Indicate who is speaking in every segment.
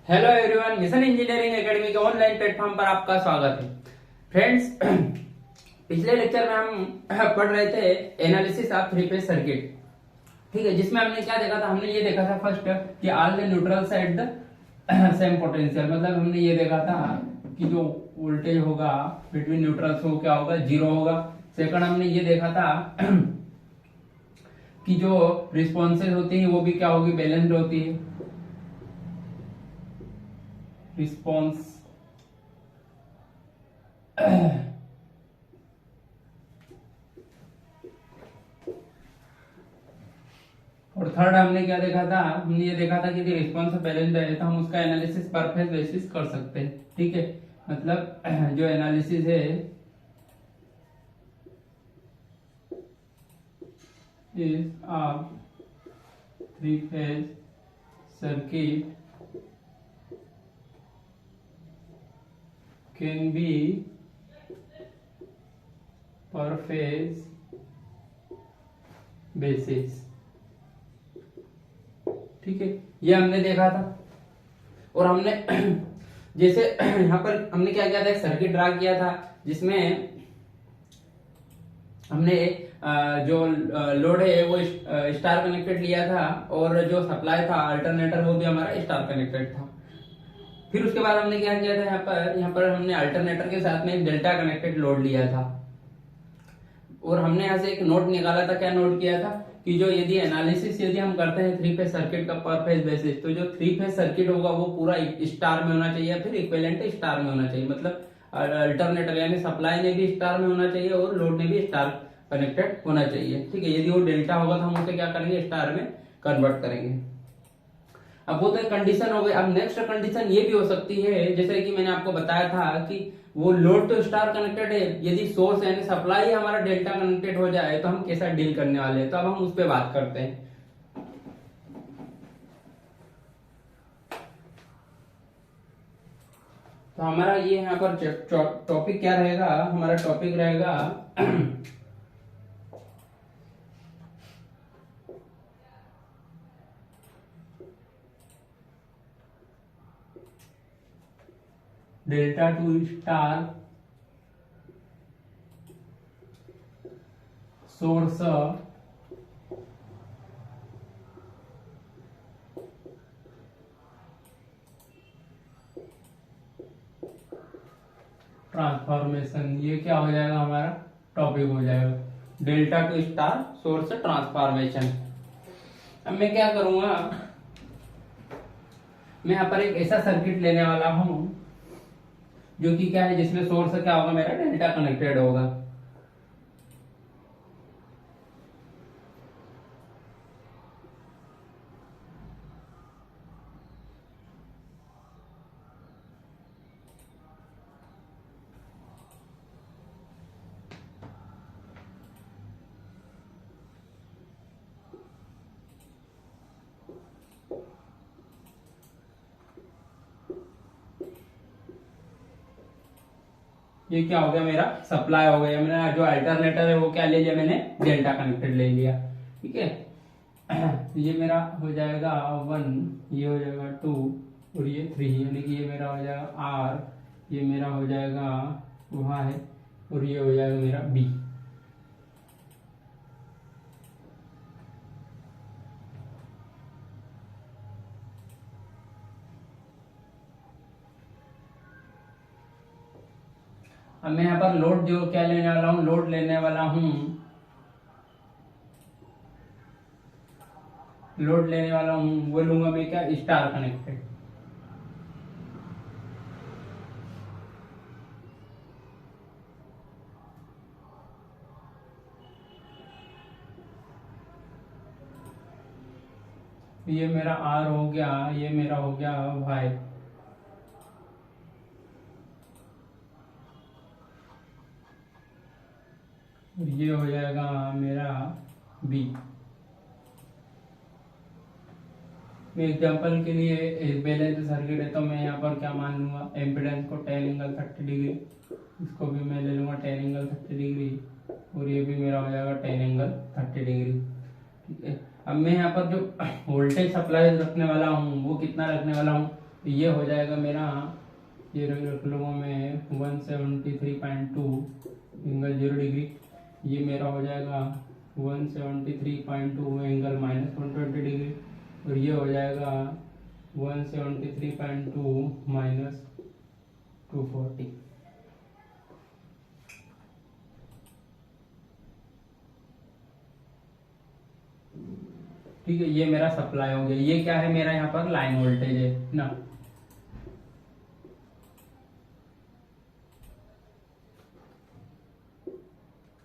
Speaker 1: Hello everyone, mission engineering academy के online platform पर आपका स्वागत है। फ्रेंड्स, पिछले लेक्चर में हम पढ़ रहे थे analysis of three phase circuit. ठीक है, जिसमें हमने क्या देखा था? हमने ये देखा था फर्स्ट कि all the neutrals at the same potential, मतलब हमने ये देखा था कि जो वोल्टेज होगा बिटवीन न्यूट्रल्स वो क्या होगा, जीरो होगा। सेकंड हमने ये देखा था कि जो रिस्पॉन्सेज होती है वो भी क्या होगी, बैलेंस्ड होती है। रिस्पॉन्स और थर्ड हमने क्या देखा था? हमने ये देखा था कि यदि रिस्पॉन्स बैलेंस्ड है तो हम उसका एनालिसिस पर फेज बेसिस कर सकते हैं। ठीक है, मतलब जो एनालिसिस है is of three phase circuit can be पर फेज बेसिस। ठीक है, ये हमने देखा था। और हमने जैसे यहाँ पर हमने क्या किया था, एक सर्किट ड्रा किया था जिसमें हमने जो लोड है वो स्टार कनेक्टेड लिया था और जो सप्लाई था अल्टरनेटर वो भी हमारा स्टार कनेक्टेड था। फिर उसके बाद हमने क्या किया था, यहाँ पर हमने अल्टरनेटर के साथ में एक डेल्टा कनेक्टेड लोड लिया था और हमने यहाँ से एक नोट निकाला था। क्या नोट किया था कि जो यदि एनालिसिस यदि हम करते हैं थ्री फेज सर्किट का पर फेज बेसिस, तो जो थ्री फेज सर्किट होगा वो पूरा स्टार में होना चाहिए, फिर इक्विवेलेंट स्टार में होना चाहिए। मतलब अल्टरनेटर यानी सप्लाई ने भी स्टार में होना चाहिए और लोड ने भी स्टार कनेक्टेड होना चाहिए। ठीक है, यदि वो डेल्टा होगा तो हम उसे क्या करेंगे, स्टार में कन्वर्ट करेंगे। अब वो तो एक कंडीशन हो गई। अब नेक्स्ट कंडीशन ये भी हो सकती है, जैसे कि मैंने आपको बताया था कि वो लोड तो स्टार कनेक्टेड है, यदि सोर्स यानी सप्लाई हमारा डेल्टा कनेक्टेड हो जाए तो हम कैसा डील करने वाले हैं, तो अब हम उस पर बात करते हैं। तो हमारा ये यहाँ पर टॉपिक क्या रहेगा, हमारा टॉपिक रहेगा delta two star source transformation. ये क्या हो जाएगा, हमारा टॉपिक हो जाएगा delta two star source transformation. अब मैं क्या करूंगा, मैं यहाँ पर एक ऐसा सर्किट लेने वाला हूं जो कि क्या है, जिसमें सोर्स क्या होगा, मेरा डेल्टा कनेक्टेड होगा। ये क्या हो गया, मेरा सप्लाई हो गया। मेरा जो अल्टरनेटर है वो क्या ले लिया मैंने, डेल्टा कनेक्टेड ले लिया। ठीक है, ये मेरा हो जाएगा 1, ये हो जाएगा 2 और ये 3, यानी कि ये मेरा हो जाएगा R, ये मेरा हो जाएगा वहाँ है और ये हो जाएगा मेरा B। अब मैं यहाँ पर लोड जो क्या लेने वाला हूँ, लोड लेने वाला हूँ, लोड लेने वाला हूँ वो लूंगा मैं क्या, स्टार कनेक्टेड। ये मेरा R हो गया, ये मेरा हो गया Y। ये हो जाएगा मेरा B। मैं एग्जांपल के लिए बैलेंस सर्किट है तो मैं यहाँ पर क्या मान लूंगा, एम्पिडेंस को 10 एंगल 30 डिग्री, इसको भी मैं ले लूंगा 10 एंगल 30 डिग्री और ये भी मेरा हो जाएगा 10 एंगल 30 डिग्री। ठीक है, अब मैं यहाँ पर जो वोल्टेज सप्लाई रखने वाला हूँ वो कितना रखने वाला हूँ, ये हो जाएगा मेरा, ये रख लूँगा मैं 173.2 एंगल 0 डिग्री। ये मेरा हो जाएगा 173.2 एंगल -120 डिग्री, और ये हो जाएगा 173.2 -240। ठीक है, ये मेरा सप्लाई हो गया। ये क्या है मेरा, यहाँ पर लाइन वोल्टेज है ना।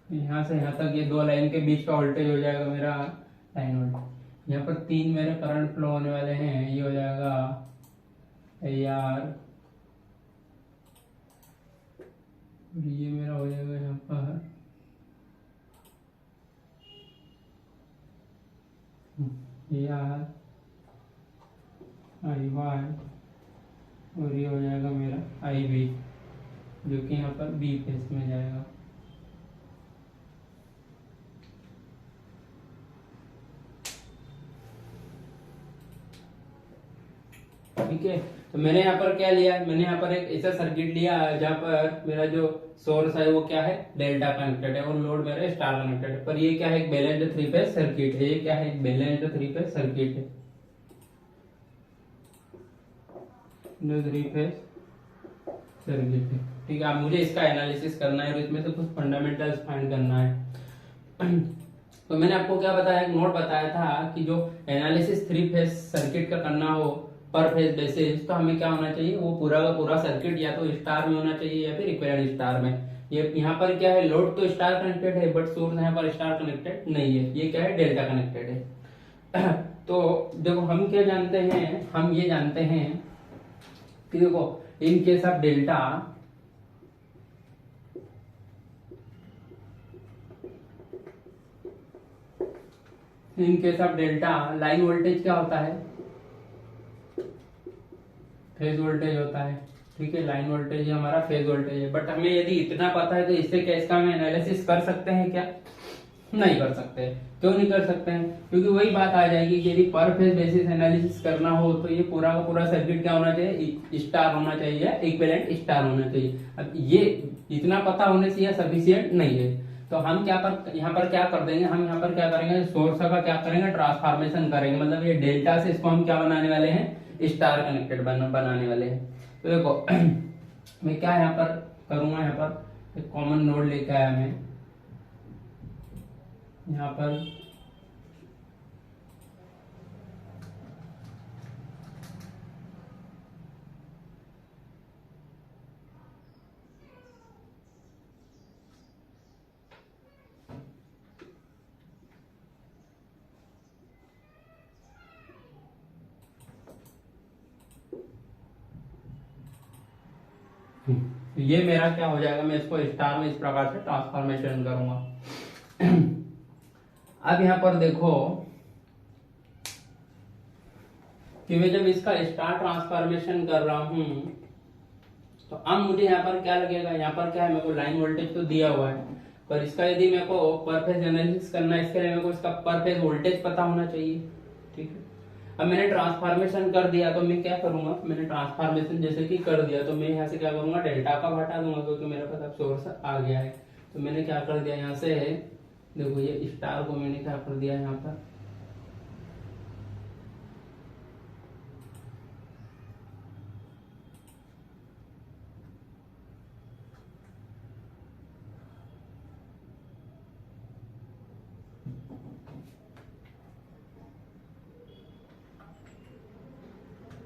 Speaker 1: यहाँ से यहाँ तक ये दो लाइन के बीच का वोल्टेज हो जाएगा मेरा लाइन वोल्टेज। यहाँ पर 3 मेरे करंट फ्लो होने वाले हैं, ये हो जाएगा AR, ये मेरा हो जाएगा यहाँ पर AR IY, और ये हो जाएगा मेरा IB, जो कि यहाँ पर B फेस में जाएगा। ठीक है, तो मैंने यहाँ पर क्या लिया, मैंने यहाँ पर एक ऐसा सर्किट लिया जहाँ पर मेरा जो सोर्स है वो क्या है, डेल्टा कनेक्टेड है, और लोड मेरा स्टार कनेक्टेड है। पर ये क्या है, एक बैलेंस्ड 3 फेज सर्किट है। ये क्या है, एक बैलेंस्ड 3 फेज सर्किट है, 3 फेज सर्किट है। ठीक है, अब मुझे इसका एनालिसिस करना है और इसमें से कुछ फंडामेंटल्स फाइंड करना है। तो मैंने आपको क्या बताया, एक नोट बताया था कि जो एनालिसिस 3 फेज सर्किट का करना हो पर फेज बेसिस, तो हमें क्या होना चाहिए, वो पूरा का पूरा सर्किट या तो स्टार में होना चाहिए या फिर इक्विवेलेंट स्टार में। ये यहाँ पर क्या है, लोड तो स्टार कनेक्टेड है बट सोर्स यहाँ पर स्टार कनेक्टेड नहीं है, ये क्या है, डेल्टा कनेक्टेड है। तो देखो हम क्या जानते हैं, हम ये जानते हैं कि देखो in case of delta, in case of delta line voltage क्या होता है, फेज वोल्टेज होता है। ठीक है, लाइन वोल्टेज हमारा फेज वोल्टेज है। बट हमें यदि इतना पता है तो इससे क्या इसका हम एनालिसिस कर सकते हैं क्या, नहीं कर सकते। क्यों नहीं कर सकते हैं, क्योंकि वही बात आ जाएगी कि यदि पर फेज बेसिस एनालिसिस करना हो तो ये पूरा का पूरा सर्किट क्या होना चाहिए, स्टार होना चाहिए, इक्विवेलेंट स्टार होना चाहिए। अब ये इतना पता होने से सफिशिएंट नहीं है। तो हम क्या पर यहाँ पर क्या कर देंगे, हम यहाँ पर क्या करेंगे, सोर्स का क्या करेंगे, ट्रांसफॉर्मेशन करेंगे। मतलब ये डेल्टा से इसको हम क्या बनाने वाले हैं, स्टार कनेक्टेड बनाने वाले हैं। तो देखो मैं क्या यहाँ पर करूंगा, यहाँ पर एक कॉमन नोड लेके आया मैं यहाँ पर, ये मेरा क्या हो जाएगा, मैं इसको स्टार में इस प्रकार से ट्रांसफॉर्मेशन करूंगा। अब यहाँ पर देखो कि मैं जब इसका स्टार ट्रांसफॉर्मेशन कर रहा हूं तो अब मुझे यहाँ पर क्या लगेगा, यहाँ पर क्या है, मेरे को लाइन वोल्टेज तो दिया हुआ है, पर इसका यदि मेरे को पर फेज एनालिसिस करना है, इसके लिए मेरे को इसका पर फेज वोल्टेज पता होना चाहिए। ठीक है, अब मैंने ट्रांसफॉर्मेशन कर दिया तो मैं क्या करूंगा, मैंने ट्रांसफॉर्मेशन जैसे कि कर दिया तो मैं यहाँ से क्या करूंगा, डेल्टा का हटा दूंगा क्योंकि मेरे पास अब सोर्स आ गया है। तो मैंने क्या कर दिया, यहाँ से देखो ये स्टार को मैंने क्या कर दिया यहाँ पर,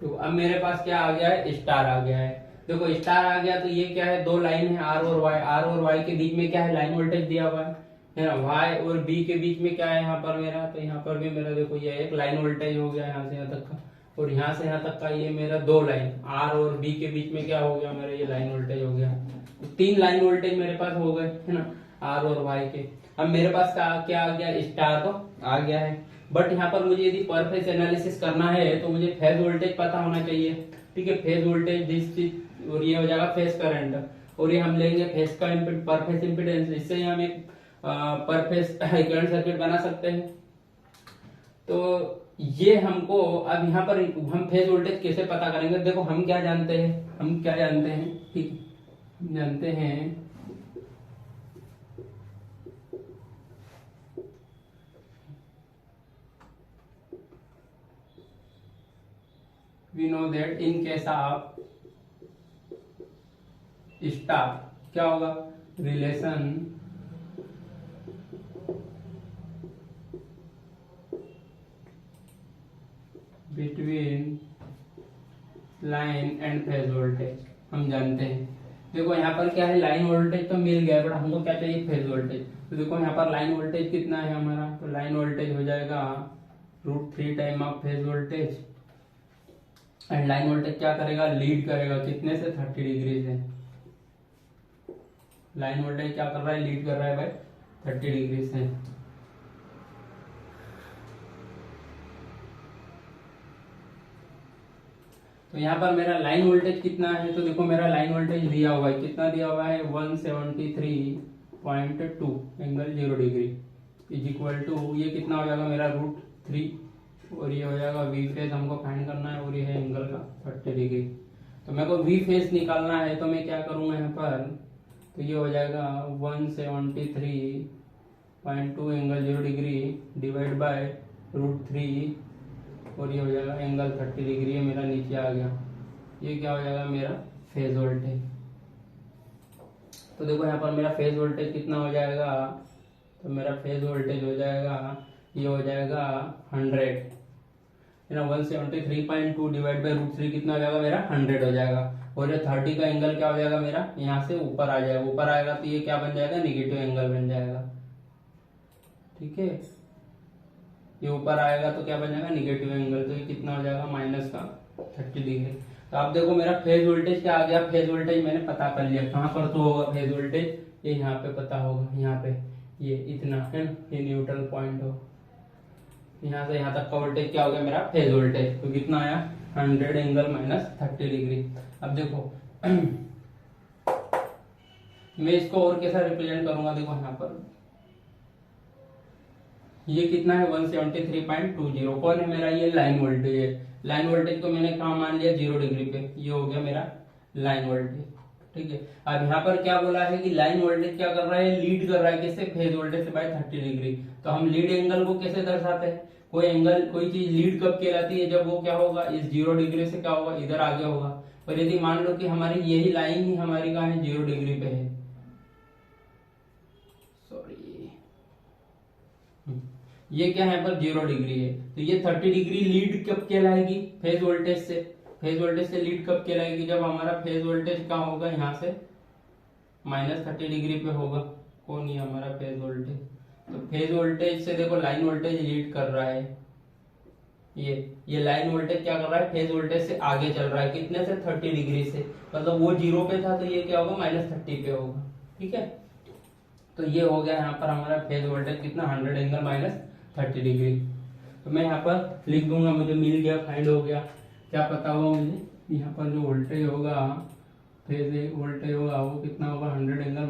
Speaker 1: तो अब मेरे पास क्या आ गया है, स्टार आ गया है। देखो स्टार आ गया तो ये क्या है, दो लाइन है आर और वाई, आर और वाई के बीच में क्या है, लाइन वोल्टेज दिया हुआ है ना। वाई और बी के बीच में क्या है यहाँ पर मेरा, तो यहाँ पर भी मेरा देखो ये एक लाइन वोल्टेज हो गया यहाँ से यहाँ तक का, और यहाँ से यहाँ तक का ये मेरा दो लाइन आर और बी के बीच में क्या हो गया मेरा, ये लाइन वोल्टेज हो गया। तो 3 लाइन वोल्टेज मेरे पास हो गए है ना, आर और वाई के। अब मेरे पास क्या आ गया, स्टार तो आ गया है, बट यहाँ पर मुझे यदि पर फेज एनालिसिस करना है तो मुझे फेज वोल्टेज पता होना चाहिए। ठीक है, फेज वोल्टेज दिस चीज, और ये हो जाएगा फेज करंट, और ये हम लेंगे फेज का पर फेज इंपीडेंस। इससे हम एक पर फेज इक्विवेलेंट सर्किट बना सकते हैं। तो ये हमको अब यहाँ पर हम फेज वोल्टेज कैसे पता करेंगे? देखो हम क्या जानते हैं, ठीक है, हम जानते हैं we know that in case of star क्या होगा? Relation between line and phase voltage हम जानते हैं। देखो यहाँ पर क्या है, लाइन वोल्टेज तो मिल गया, बट हमको क्या चाहिए? Phase voltage. तो देखो यहाँ पर लाइन वोल्टेज कितना है हमारा, तो लाइन वोल्टेज हो जाएगा √3 time of phase voltage. And line voltage क्या करेगा? लीड करेगा कितने से? 30 डिग्री से। लाइन वोल्टेज क्या कर रहा है? लीड कर रहा है भाई 30 डिग्री से। तो यहाँ पर मेरा लाइन वोल्टेज कितना है? तो देखो मेरा लाइन वोल्टेज दिया हुआ है, कितना दिया हुआ है? 173.2 angle 0 degree is equal to, ये कितना हो जाएगा मेरा? √3, और ये हो जाएगा वी फेज हमको फाइंड करना है, और ये है एंगल का 30 डिग्री। तो मेरे को वी फेज निकालना है, तो मैं क्या करूँगा यहाँ पर? तो ये हो जाएगा 173.2 एंगल 0 डिग्री डिवाइड बाय √3, और ये हो जाएगा एंगल 30 डिग्री। है मेरा नीचे आ गया, ये क्या हो जाएगा? मेरा फेज वोल्टेज। तो देखो यहाँ पर मेरा फेज वोल्टेज कितना हो जाएगा? तो मेरा फेज वोल्टेज हो जाएगा, ये हो जाएगा 100 है ना। 173.2 डिवाइड बाई √3 कितना हो जाएगा मेरा? 100 हो जाएगा। और ये 30 का एंगल क्या हो जाएगा मेरा? यहाँ से ऊपर आ जाएगा, ऊपर आएगा तो ये क्या बन जाएगा? निगेटिव एंगल बन जाएगा, ठीक है। ये ऊपर आएगा तो क्या बन जाएगा? Negative angle. तो ये कितना हो जाएगा? माइनस का 30 डिग्री। तो आप देखो मेरा फेज वोल्टेज क्या आ गया? फेज वोल्टेज मैंने पता कर लिया। कहाँ पर तो होगा फेज वोल्टेज? ये यहाँ पे पता होगा, यहाँ पे ये इतना है ना, ये न्यूट्रल पॉइंट हो। यहाँ से यहाँ तक का वोल्टेज क्या हो गया मेरा? Phase voltage. तो कितना आया? 100 एंगल -30 डिग्री। अब देखो मैं इसको और कैसा रिप्रेजेंट करूंगा? देखो यहाँ पर ये कितना है? 173.20 कौन है मेरा? ये लाइन वोल्टेज है। लाइन वोल्टेज को मैंने कहाँ मान लिया? 0 डिग्री पे। ये हो गया मेरा लाइन वोल्टेज, ठीक है। अब यहाँ पर क्या बोला है कि लाइन वोल्टेज क्या कर रहा है? लीड कर रहा है किससे? फेज वोल्टेज से बाय 30 डिग्री। तो हम लीड एंगल को कैसे दर्शाते हैं? कोई एंगल, कोई चीज लीड कब कहलाती है? जब वो क्या होगा? इस 0 डिग्री से क्या होगा? इधर आगे होगा। पर यदि मान लो कि हमारी यही लाइन ही हमारी कहाँ है? 0 डिग्री पे है, सॉरी ये क्या है? पर 0 डिग्री है, तो ये 30 डिग्री लीड कब कहलाएगी? फेज वोल्टेज से। फेज वोल्टेज से लीड कब कहलाएगी? जब हमारा फेज वोल्टेज कहाँ होगा? यहाँ से -30 डिग्री पे होगा। कौन? ये हमारा फेज वोल्टेज। तो फेज वोल्टेज से देखो लाइन वोल्टेज लीड कर रहा है। ये लाइन वोल्टेज क्या कर रहा है? फेज वोल्टेज से आगे चल रहा है, कितने से? 30 डिग्री से। मतलब वो 0 पे था, तो ये क्या होगा? -30 पे होगा, ठीक है। तो ये हो गया यहाँ पर हमारा फेज वोल्टेज कितना? 100 एंगल -30 डिग्री। तो मैं यहाँ पर लिख दूंगा, मुझे मिल गया, फाइंड हो गया। क्या पता होगा मुझे? यहाँ पर जो वोल्टेज होगा, फेज वोल्टेज होगा, वो कितना होगा? 100 एंगल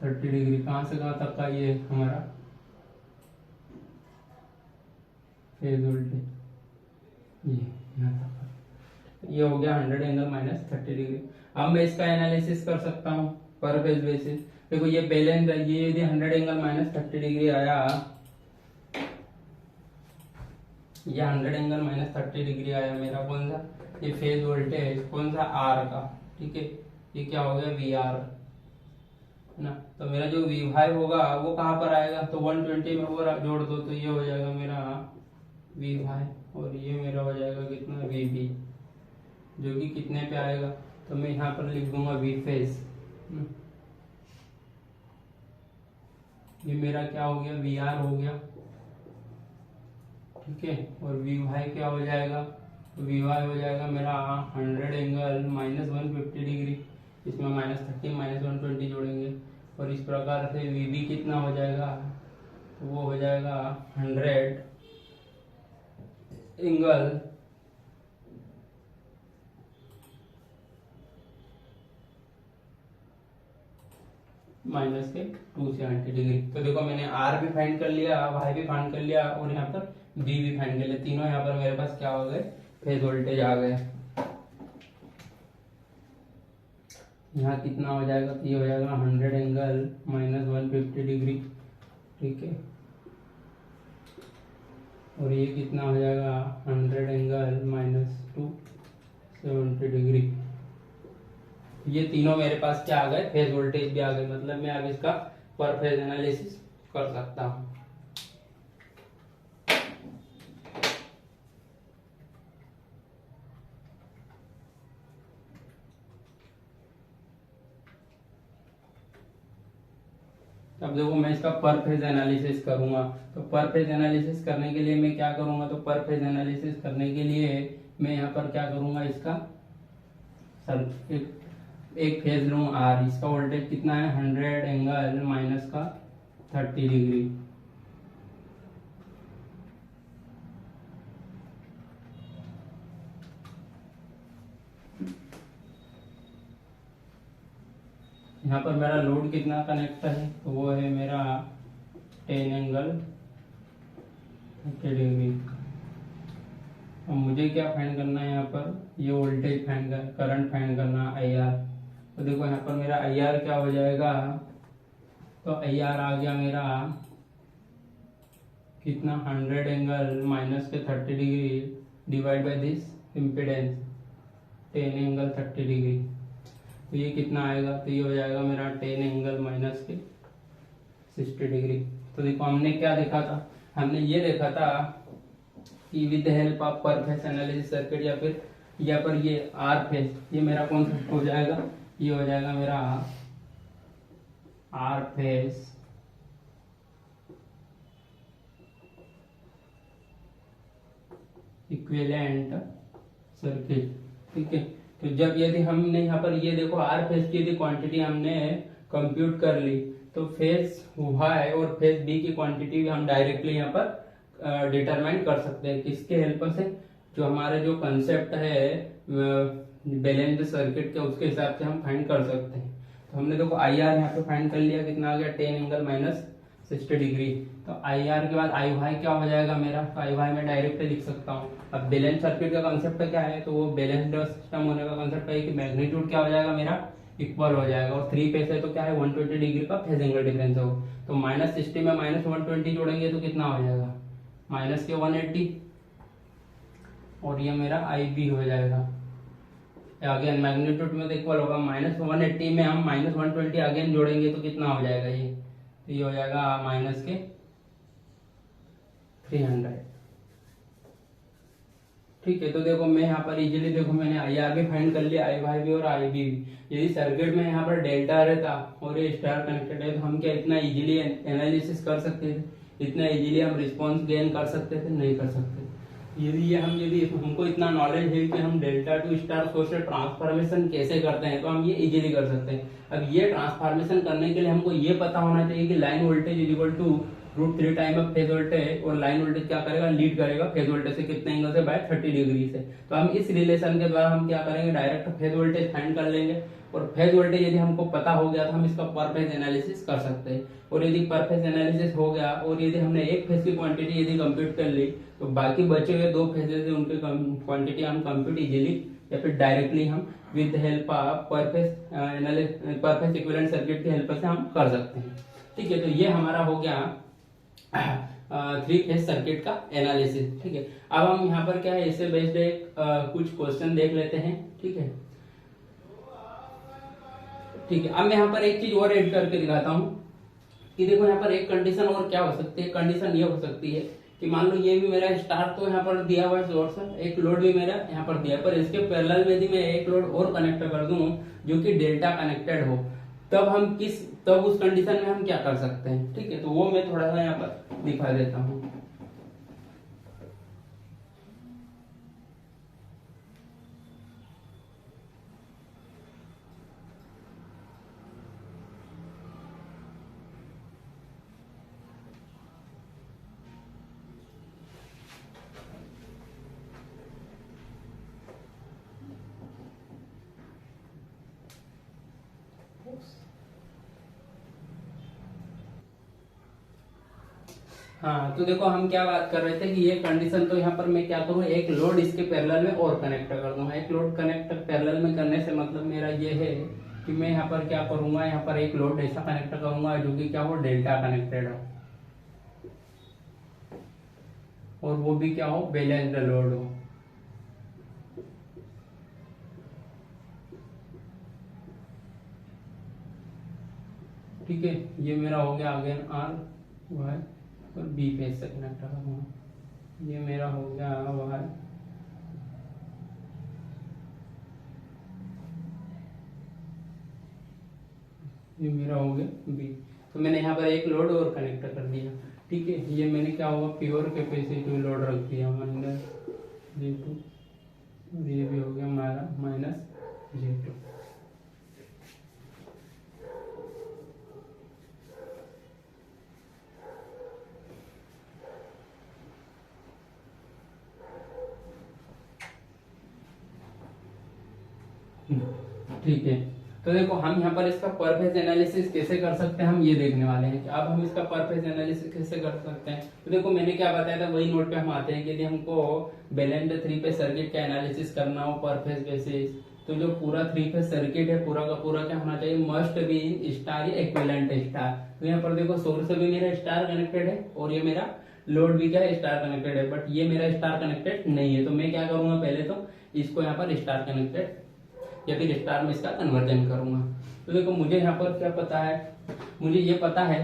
Speaker 1: -30 डिग्री। कहाँ से कहाँ तक का? ये हमारा फेज वोल्टेज, ये यहाँ तक। ये हो गया 100 एंगल -30 डिग्री। अब मैं इसका एनालिसिस कर सकता हूँ पर फेज बेसिस। देखो ये बैलेंस है, ये यदि 100 एंगल -30 डिग्री आया, ये 100 एंगल -30 डिग्री आया मेरा, कौन सा? ये फेज वोल्टेज कौन सा? आर का, ठीक है। ये क्या हो गया? वी आर, है ना। तो मेरा जो वी वाई होगा वो कहाँ पर आएगा? तो 120 में वो जोड़ दो, तो ये हो जाएगा मेरा वी वाई, और ये मेरा हो जाएगा कितना? वी बी, जो कि कितने पे आएगा? तो मैं यहाँ पर लिख दूंगा वी फेज। ये मेरा क्या हो गया? वी आर हो गया, ठीक है। और वी वाई क्या हो जाएगा? तो वी वाई हो जाएगा मेरा 100 एंगल -150 डिग्री। इसमें -30 -120 जोड़ेंगे, और इस प्रकार से वी बी कितना हो जाएगा? तो वो हो जाएगा 100 एंगल माइनस के 270 डिग्री। तो देखो मैंने आर भी फाइंड कर लिया, वाई भी फाइंड कर लिया और यहाँ पर बी भी फाइंड कर लिया। तीनों यहाँ पर मेरे पास क्या हो गए, फेज वोल्टेज आ गए। यहाँ कितना हो जाएगा, तो ये हो जाएगा 100 एंगल माइनस 150 डिग्री, ठीक है। और ये कितना हो जाएगा 100 एंगल माइनस 270 डिग्री। ये तीनों मेरे पास क्या आ गए, फेज वोल्टेज भी आ गए। मतलब मैं अब इसका पर फेज एनालिसिस कर सकता हूँ। अब देखो मैं इसका पर फेज एनालिसिस करूंगा। तो पर फेज एनालिसिस करने के लिए मैं क्या करूंगा, तो पर फेज एनालिसिस करने के लिए मैं यहाँ पर क्या करूंगा, इसका सर एक फेज लूँ आर, इसका वोल्टेज कितना है 100 एंगल माइनस का 30 डिग्री। यहाँ पर मेरा लोड कितना कनेक्ट है, तो वो है मेरा 10 एंगल 30 डिग्री। अब मुझे क्या फाइंड करना है, यहाँ पर ये वोल्टेज फाइंड कर, करंट फाइंड करना आई आर। तो देखो यहाँ पर मेरा आई आर क्या हो जाएगा, तो आई आर आ गया मेरा कितना 100 एंगल माइनस के 30 degree divide by this impedance 10 angle 30 degree. तो ये कितना आएगा, तो ये हो जाएगा मेरा 10 एंगल माइनस के 60 डिग्री। तो देखो हमने क्या देखा था, हमने ये देखा था कि विद द हेल्प ऑफ पर फेज एनालिसिस सर्किट या पर ये आर फेज, ये मेरा कौन सा हो जाएगा, ये हो जाएगा मेरा आर फेज इक्विवेलेंट सर्किट, ठीक है। तो जब यदि हमने यहाँ पर ये देखो आर फेज की यदि क्वांटिटी हमने कंप्यूट कर ली, तो फेज वाई और फेज बी की क्वांटिटी भी हम डायरेक्टली यहाँ पर डिटरमाइन कर सकते हैं। किसके हेल्प से, जो हमारे जो कंसेप्ट है बैलेंस्ड सर्किट के, उसके हिसाब से हम फाइंड कर सकते हैं। तो हमने देखो आई आर यहाँ पे फाइंड कर लिया, कितना आ गया 10 एंगल माइनस 60 डिग्री। तो आई आर के बाद आई वाई क्या हो जाएगा मेरा, तो आई वाई में डायरेक्ट लिख सकता हूँ। अब बैलेंस सर्किट का कंसेप्ट क्या है, तो वो बैलेंस्ड सिस्टम होने का कंसेप्ट है कि मैग्नीट्यूड क्या हो जाएगा मेरा इक्वल हो जाएगा, और 3 फेज है तो क्या है 120 डिग्री का फेज एंगल डिफरेंस हो। तो माइनस 60 में माइनस 120 जोड़ेंगे तो कितना हो जाएगा माइनस के 180, और ये मेरा आई बी हो जाएगा। अगेन मैग्नीट्यूड में तो इक्वल होगा, माइनस 180 में हम माइनस 120 अगेन जोड़ेंगे तो कितना हो जाएगा ये, तो ये हो जाएगा माइनस के 300, ठीक है। तो देखो मैं यहाँ पर इजीली देखो मैंने आई आर भी फाइंड कर लिया, आई वाई भी और आई बी भी। यदि सर्किट में यहाँ पर डेल्टा रहता और ये स्टार कनेक्टेड है, तो हम क्या इतना इजीली एनालिसिस कर सकते थे, इतना इजीली हम रिस्पॉन्स गेन कर सकते थे, नहीं कर सकते। यदि हमको इतना नॉलेज है कि हम डेल्टा टू स्टार सोर्स से ट्रांसफॉर्मेशन कैसे करते हैं, तो हम ये इजीली कर सकते हैं। अब ये ट्रांसफॉर्मेशन करने के लिए हमको ये पता होना चाहिए कि line voltage is equal to √3 time of phase voltage, और लाइन वोल्टेज क्या करेगा, लीड करेगा फेज वोल्टेज से कितने एंगल से, बाय 30 डिग्री से। तो हम इस रिलेशन के द्वारा हम क्या करेंगे, डायरेक्ट फेज वोल्टेज फाइंड कर लेंगे, और फेज वोल्टेज यदि हमको पता हो गया तो हम इसका पर फेज एनालिसिस कर सकते हैं। और यदि पर फेज एनालिसिस हो गया और यदि हमने एक फेज की क्वांटिटी यदि कंप्यूट कर ली, तो बाकी बचे हुए 2 फेजेस उनकी क्वांटिटी हम कंप्यूट इजीली या फिर डायरेक्टली हम विद हेल्प ऑफ पर फेज इक्विवेलेंट सर्किट की हेल्प से हम कर सकते हैं, ठीक है। तो ये हमारा हो गया 3 फेज सर्किट का एनालिसिस, ठीक है। अब हम यहाँ पर क्या है, इससे बेस्ड कुछ क्वेश्चन देख लेते हैं, ठीक है। ठीक है, अब मैं यहाँ पर एक चीज और ऐड करके दिखाता हूँ कि देखो यहाँ पर एक कंडीशन और क्या हो सकती है, कंडीशन ये हो सकती है कि मान लो ये भी मेरा स्टार तो यहाँ पर दिया हुआ है सोर्स, एक लोड भी मेरा यहाँ पर दिया, पर इसके पैरेलल में यदि मैं एक लोड और कनेक्ट कर दूं जो कि डेल्टा कनेक्टेड हो, तब उस कंडीशन में हम क्या कर सकते हैं, ठीक है। तो वो मैं थोड़ा सा यहाँ पर दिखा देता हूँ। हाँ, तो देखो हम क्या बात कर रहे थे कि ये कंडीशन, तो यहाँ पर मैं क्या करूँ, एक लोड इसके पैरेलल में और कनेक्ट कर दूंगा। एक लोड कनेक्ट पैरेलल में करने से मतलब मेरा ये है कि मैं यहाँ पर क्या करूंगा, यहाँ पर एक लोड ऐसा कनेक्ट करूंगा जो कि क्या हो, डेल्टा कनेक्टेड हो, और वो भी क्या हो, बैलेंस्ड लोड हो। ठीक है, ये मेरा हो गया अगेन आर वाई और बी फेज से कनेक्ट करूंगा। ये मेरा हो गया वाई, ये मेरा हो गया बी। तो मैंने यहाँ पर एक लोड और कनेक्ट कर दिया। ठीक है, ये मैंने क्या होगा, प्योर कैपेसिटिव लोड रख दिया माइनस J2, और ये भी हो गया हमारा माइनस J2। ठीक है, तो देखो हम यहाँ पर इसका पर फेज एनालिसिस कैसे कर सकते हैं, हम ये देखने वाले हैं कि अब हम इसका पर फेज एनालिसिस कैसे कर सकते हैं। तो देखो मैंने क्या बताया था, वही नोट पे हम आते हैं कि यदि हमको बैलेंस्ड 3 फेज सर्किट का एनालिसिस करना हो पर फेज बेसिस, तो जो पूरा 3 फेज सर्किट है पूरा का पूरा क्या होना चाहिए, मस्ट बी इन स्टार या इक्विवेलेंट स्टार। तो यहाँ पर देखो सोर्स भी मेरा स्टार कनेक्टेड है और ये मेरा लोड भी क्या है, स्टार कनेक्टेड है, बट ये मेरा स्टार कनेक्टेड नहीं है। तो मैं क्या करूंगा, पहले तो इसको यहाँ पर स्टार कनेक्टेड या फिर स्टार में इसका कन्वर्जन करूंगा। तो देखो मुझे यहाँ पर क्या पता है, मुझे ये पता है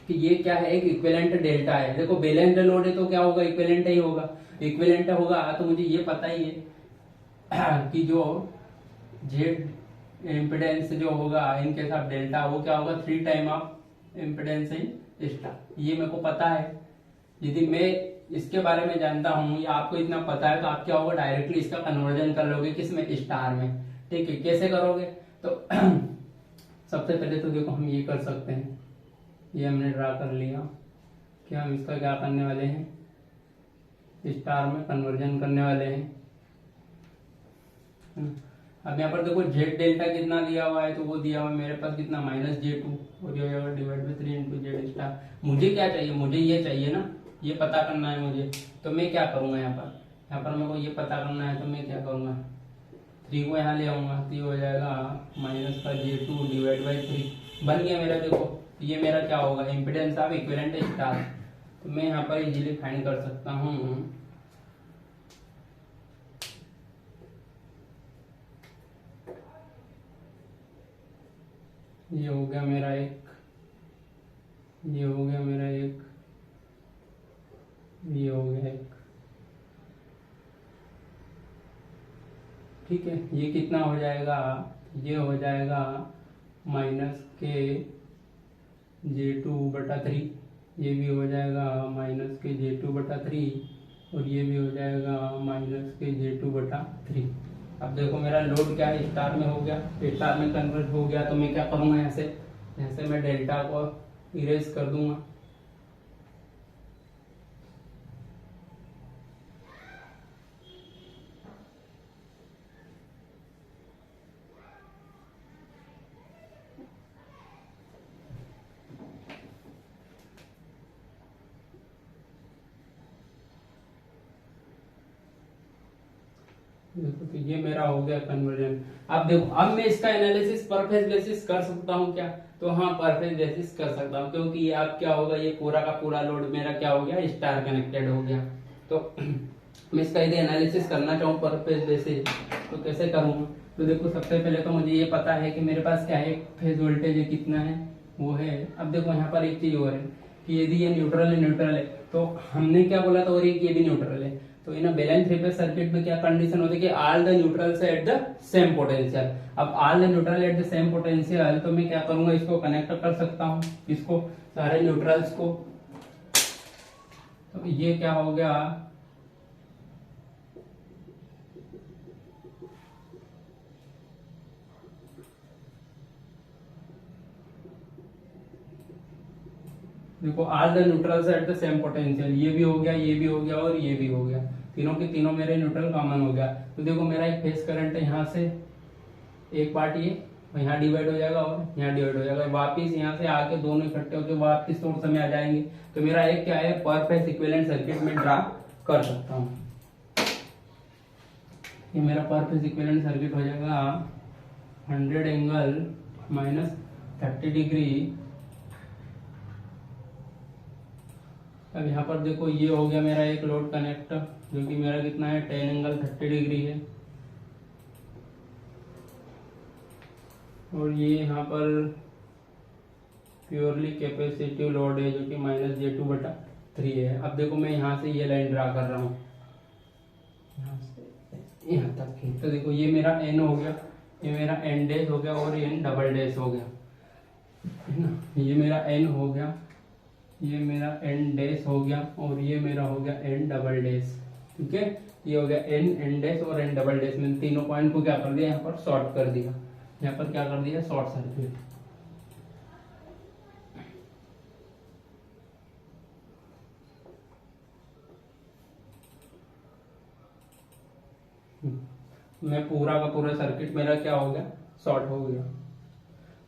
Speaker 1: कि ये क्या है, एक इक्विवेलेंट डेल्टा है। देखो बैलेंस्ड लोड है तो क्या होगा, इक्विवेलेंट ही होगा। इक्विवेलेंट होगा तो मुझे ये पता ही है कि जो जेड इम्पिडेंस जो होगा इन केस ऑफ डेल्टा, वो क्या होगा, 3 time of impedance in star. ये मेरे को पता है। यदि मैं इसके बारे में जानता हूं या आपको इतना पता है तो आप क्या होगा, डायरेक्टली इसका कन्वर्जन कर लोगे किसमें, स्टार में। ठीक है, कैसे करोगे, तो सबसे पहले तो देखो हम ये कर सकते हैं, ये हमने ड्रा कर लिया कि हम इसका क्या करने वाले हैं, स्टार में कन्वर्जन करने वाले हैं। अब यहाँ पर देखो जेड डेल्टा कितना दिया हुआ है, तो वो दिया हुआ है मेरे पास कितना, -J2, और जो है divide by 3 into Z star. मुझे क्या चाहिए, मुझे ये चाहिए ना, ये पता करना है मुझे। तो मैं क्या करूंगा, यहाँ पर मेरे को ये पता करना है, तो मैं क्या करूंगा, 3 को यहाँ ले आऊंगा, तो ये हो जाएगा -J2 डिवाइड बाई 3 बन गया मेरा। देखो ये मेरा क्या होगा, इम्पिडेंस ऑफ इक्विवेलेंट स्टार। तो मैं यहाँ पर इजीली फाइंड कर सकता हूँ, ये हो गया मेरा एक, ये हो गया मेरा एक, ये हो गया एक। ठीक है, ये कितना हो जाएगा, ये हो जाएगा -K/J2/3, ये भी हो जाएगा -K/J2/3, और ये भी हो जाएगा -K/J2/3। अब देखो मेरा लोड क्या है, स्टार में हो गया, स्टार में कन्वर्ट हो गया। तो मैं क्या करूंगा, यहाँ से मैं डेल्टा को इरेज कर दूंगा। देखो तो ये मेरा हो गया कन्वर्जन। अब देखो अब मैं इसका एनालिसिस पर फेज बेसिस कर सकता हूँ क्या, तो हाँ पर फेज बेसिस कर सकता हूँ, क्योंकि ये अब क्या होगा, ये पूरा का पूरा लोड मेरा क्या हो गया, स्टार कनेक्टेड हो गया। तो मैं इसका यदि एनालिसिस करना चाहूँ पर फेज बेसिस तो कैसे करूँगा। तो देखो सबसे पहले तो मुझे ये पता है कि मेरे पास क्या है, फेज वोल्टेज है कितना है, वो है। अब देखो यहाँ पर एक चीज और है कि यदि ये न्यूट्रल है तो हमने क्या बोला था, और ये भी न्यूट्रल है। तो इन बैलेंस 3 फेज सर्किट में क्या कंडीशन होती है कि all the neutrals at the same potential. अब all the neutral at the same potential, तो मैं क्या करूंगा, इसको कनेक्ट कर सकता हूँ, इसको सारे न्यूट्रल्स को। तो ये क्या हो गया, देखो all the neutrals at the same potential, ये भी हो गया, ये भी हो गया और ये भी हो गया, तीनों के तीनों मेरे न्यूट्रल कॉमन हो गया। तो देखो मेरा एक फेज करंट है यहाँ से, एक पार्ट ये यहाँ डिवाइड हो जाएगा और यहाँ डिवाइड हो जाएगा, वापिस यहाँ से आके दोनों इकट्ठे होकर वापिस सोर्स में आ जाएंगे। तो मेरा एक क्या है, पर फेज इक्विवेलेंट सर्किट में ड्रा कर सकता हूँ। ये मेरा पर फेज इक्विवेलेंट सर्किट हो जाएगा 100 एंगल -30 अब यहाँ पर देखो ये हो गया मेरा एक लोड कनेक्ट, जो कि मेरा कितना है 10 एंगल 30 है। और ये यहाँ पर प्योरली कैपेसिटिव लोड है, जो कि -j2/3 है। अब देखो मैं यहाँ से ये लाइन ड्रा कर रहा हूँ, यहाँ से यहाँ तक की। तो देखो ये मेरा n हो गया, ये मेरा n डैश हो गया और ये n डबल डैश हो गया, है ना। ये मेरा n हो गया, ये मेरा n डैश हो गया और ये मेरा हो गया n डबल डैश। ठीक है, ये हो गया n डैश और n डबल डैश। मैंने तीनों पॉइंट को क्या कर दिया, यहाँ पर शॉर्ट कर दिया, यहाँ पर क्या कर दिया, शॉर्ट सर्किट। मैं पूरा का पूरा सर्किट मेरा क्या हो गया, शॉर्ट हो गया।